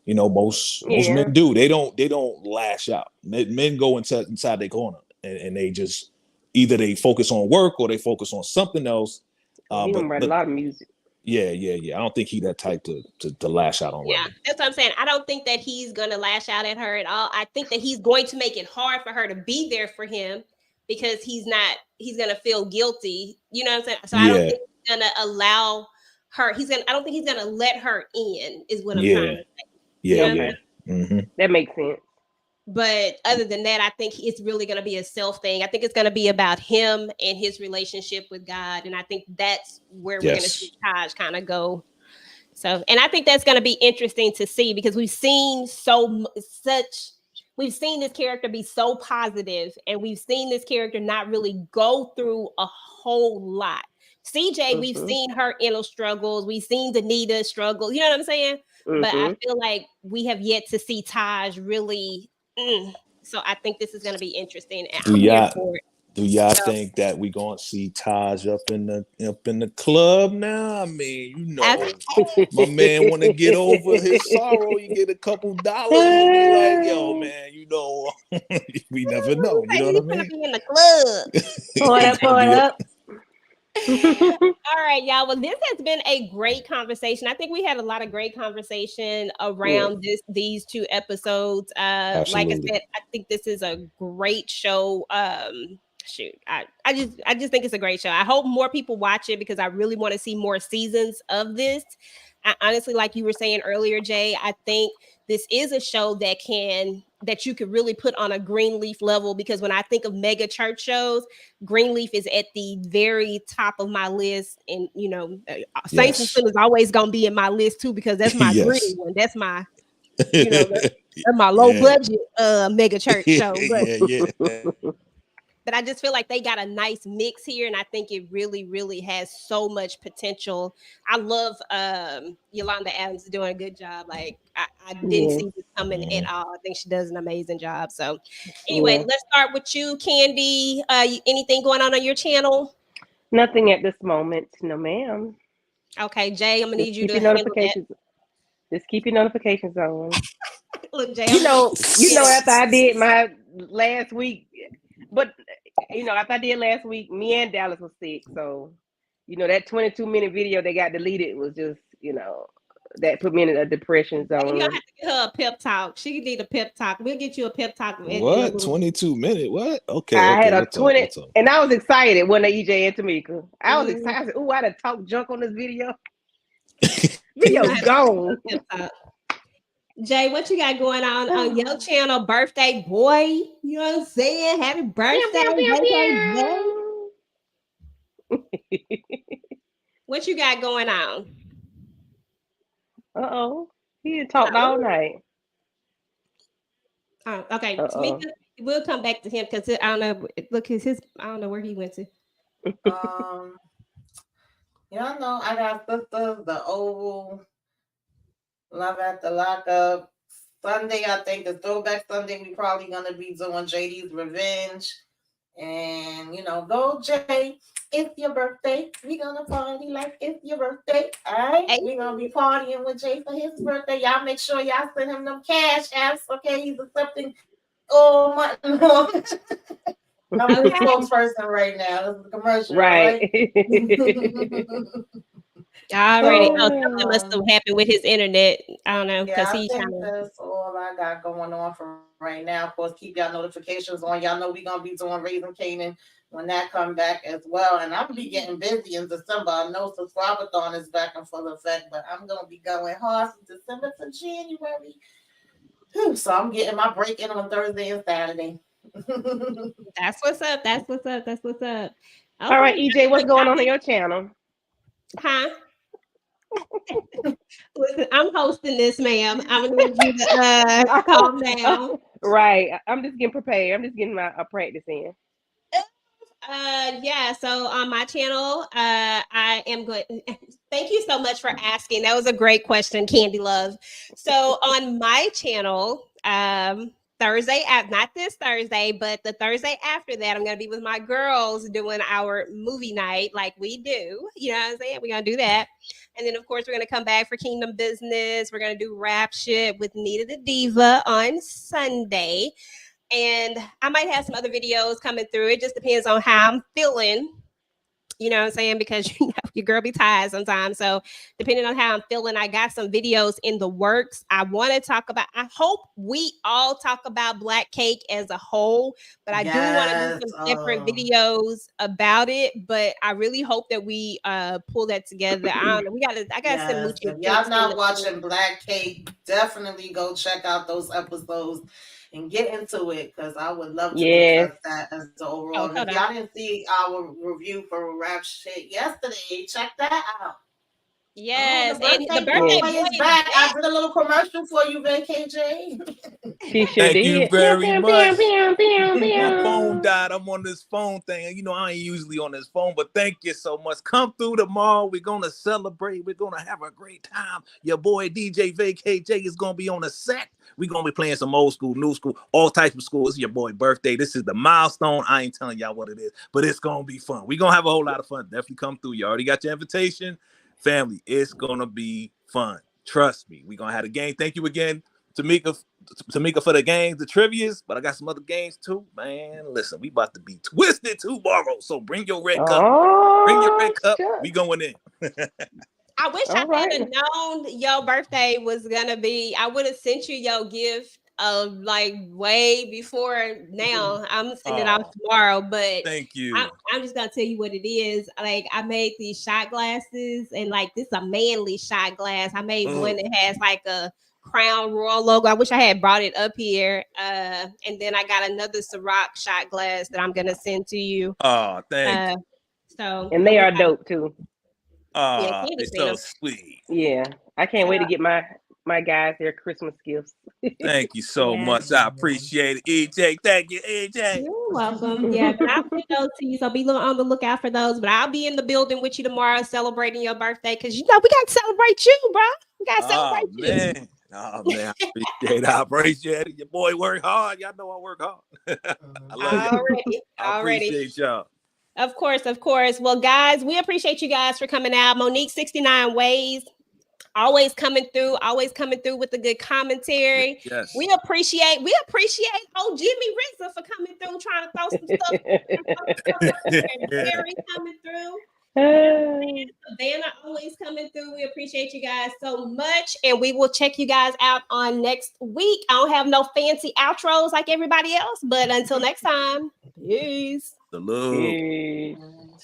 you know, most men do. They don't lash out. Men go inside their corner and they just either they focus on work or they focus on something else. He can write a lot of music. Yeah. I don't think he that type to lash out on Rebel. Yeah, that's what I'm saying. I don't think that he's going to lash out at her at all. I think that he's going to make it hard for her to be there for him because he's going to feel guilty. You know what I'm saying? So I don't think he's going to allow her. I don't think he's going to let her in, is what I'm trying to say. Yeah. That makes sense. But other than that, I think it's really going to be a self thing. I think it's going to be about him and his relationship with God. And I think that's where we're going to see Taj kind of go. So, and I think that's going to be interesting to see because we've seen we've seen this character be so positive and we've seen this character not really go through a whole lot. CJ, we've seen her inner struggles. We've seen Danita struggle. You know what I'm saying? But I feel like we have yet to see Taj really. So I think this is going to be interesting. And I'm here for it. Do y'all think that we gonna see Taj up in the club now? I mean, you know, my man want to get over his sorrow. You get a couple dollars and be like, yo, man, you know, we never know. You know what I mean? Be in the club. Pour it up. All right, y'all. Well, this has been a great conversation. I think we had a lot of great conversation around these two episodes. Like I said, I think this is a great show. I just think it's a great show. I hope more people watch it because I really want to see more seasons of this. I honestly, like you were saying earlier, Jay, I think this is a show that you could really put on a Greenleaf level, because when I think of mega church shows, Greenleaf is at the very top of my list. And, you know, Saints and Sinners is always going to be in my list too, because that's my green one. That's my, you know, that's my low budget mega church show. But I just feel like they got a nice mix here, and I think it really, really has so much potential. I love Yolanda Adams doing a good job. Like I didn't see this coming at all. I think she does an amazing job. So anyway, let's start with you, Candy. Anything going on your channel? Nothing at this moment, no, ma'am. Okay, Jay, I'm gonna need you to keep your notifications. Just keep your notifications on. Look, Jay, you know, after I did my last week. But, you know, after I did last week, me and Dallas was sick. So, you know, that 22-minute video that got deleted was just, you know, that put me in a depression zone. You have to get her a pep talk. She need a pep talk. We'll get you a pep talk. What? 22-minute? What? Okay. I had a we'll 20, talk. And I was excited when EJ and Tamika. I was excited. I said, "Ooh, I done talk junk on this video." Video's gone. Jay, what you got going on your channel? Birthday boy, you know what I'm saying? Happy birthday, boy. What you got going on? He talked all night. Oh, okay. Tamika, we'll come back to him because I don't know. Look, I don't know where he went to. Y'all know I got sisters, the Oval, Love at the Lockup. Sunday, I think, is Throwback Sunday. We probably gonna be doing JD's Revenge. And go Jay. It's your birthday. We gonna party like it's your birthday. All right. Hey. We gonna be partying with Jay for his birthday. Y'all make sure y'all send him them cash apps. Okay, he's accepting all money long. I'm the spokesperson right now. This is a commercial, Right. Already. Oh, something must have happened with his internet. I don't know, because Yeah, I he think kind of. that's all I got going on for right now. Of course, keep y'all notifications on. Y'all know we're gonna be doing Raising Canaan when that come back as well. And I'm be getting busy in December. I know subscriber-thon is back in full effect, but I'm gonna be going hard from December to January. Whew, so I'm getting my break in on Thursday and Saturday. That's what's up. That's what's up. That's what's up. Okay. All right, EJ, what's going on your channel? Huh? Listen, I'm hosting this, ma'am. I'm gonna need you to calm down. Right. I'm just getting prepared. I'm just getting my practice in. Yeah, so on my channel, I am good. Thank you so much for asking. That was a great question, Candy Love. So on my channel, Thursday, not this Thursday, but the Thursday after that, I'm gonna be with my girls doing our movie night like we do. You know what I'm saying? We're gonna do that. And then of course we're gonna come back for Kingdom Business. We're gonna do Rap Shit with Nita the Diva on Sunday. And I might have some other videos coming through. It just depends on how I'm feeling. You know what I'm saying? Because your girl be tired sometimes. So depending on how I'm feeling, I got some videos in the works. I want to talk about, I hope we all talk about Black Cake as a whole, but I do want to do some different videos about it. But I really hope that we pull that together. I don't know. I gotta send Mooch. If y'all not watching Black Cake, definitely go check out those episodes and get into it, because I would love to discuss that as the overall. If y'all didn't see our review for Rap Shit yesterday, check that out. Yes, and the birthday boy is back. I did a little commercial for you, KJ. She sure Thank did. you very much. My phone died. I'm on this phone thing. You know, I ain't usually on this phone, but thank you so much. Come through tomorrow. We're going to celebrate. We're going to have a great time. Your boy DJ VKJ is going to be on the set. We're going to be playing some old school, new school, all types of school. It's your boy birthday. This is the milestone. I ain't telling y'all what it is, but it's going to be fun. We're going to have a whole lot of fun. Definitely come through. You already got your invitation. Family, it's going to be fun. Trust me. We're going to have a game. Thank you again, Tamika, for the games, the trivias, but I got some other games too, man. Listen, we about to be twisted tomorrow, so bring your red cup. Bring your red cup. Sure. We going in. I wish I had known your birthday was gonna be. I would have sent you your gift like way before now. I'm sending it out tomorrow, but thank you. I'm just gonna tell you what it is. Like, I made these shot glasses, and like, this is a manly shot glass. I made one that has like a Crown Royal logo. I wish I had brought it up here. And then I got another Ciroc shot glass that I'm gonna send to you. Oh, thank you. And they are dope too. Oh, it's so sweet. Yeah, I can't wait to get my guys their Christmas gifts. Thank you so much. I appreciate it, EJ. Thank you, EJ. You're welcome. Yeah, but I'll send those to you. So be on the lookout for those. But I'll be in the building with you tomorrow celebrating your birthday, because we got to celebrate you, bro. We got to celebrate you. Oh man, I appreciate it. Your boy work hard. Y'all know I work hard. I love you. I appreciate y'all. Of course. Well, guys, we appreciate you guys for coming out. Monique 69 Ways, always coming through with the good commentary. Yes. We appreciate Jimmy Rizza for coming through, trying to throw some stuff. Barry coming through. Savannah always coming through. We appreciate you guys so much, and we will check you guys out on next week. I don't have no fancy outros like everybody else, but until next time, peace. Salute.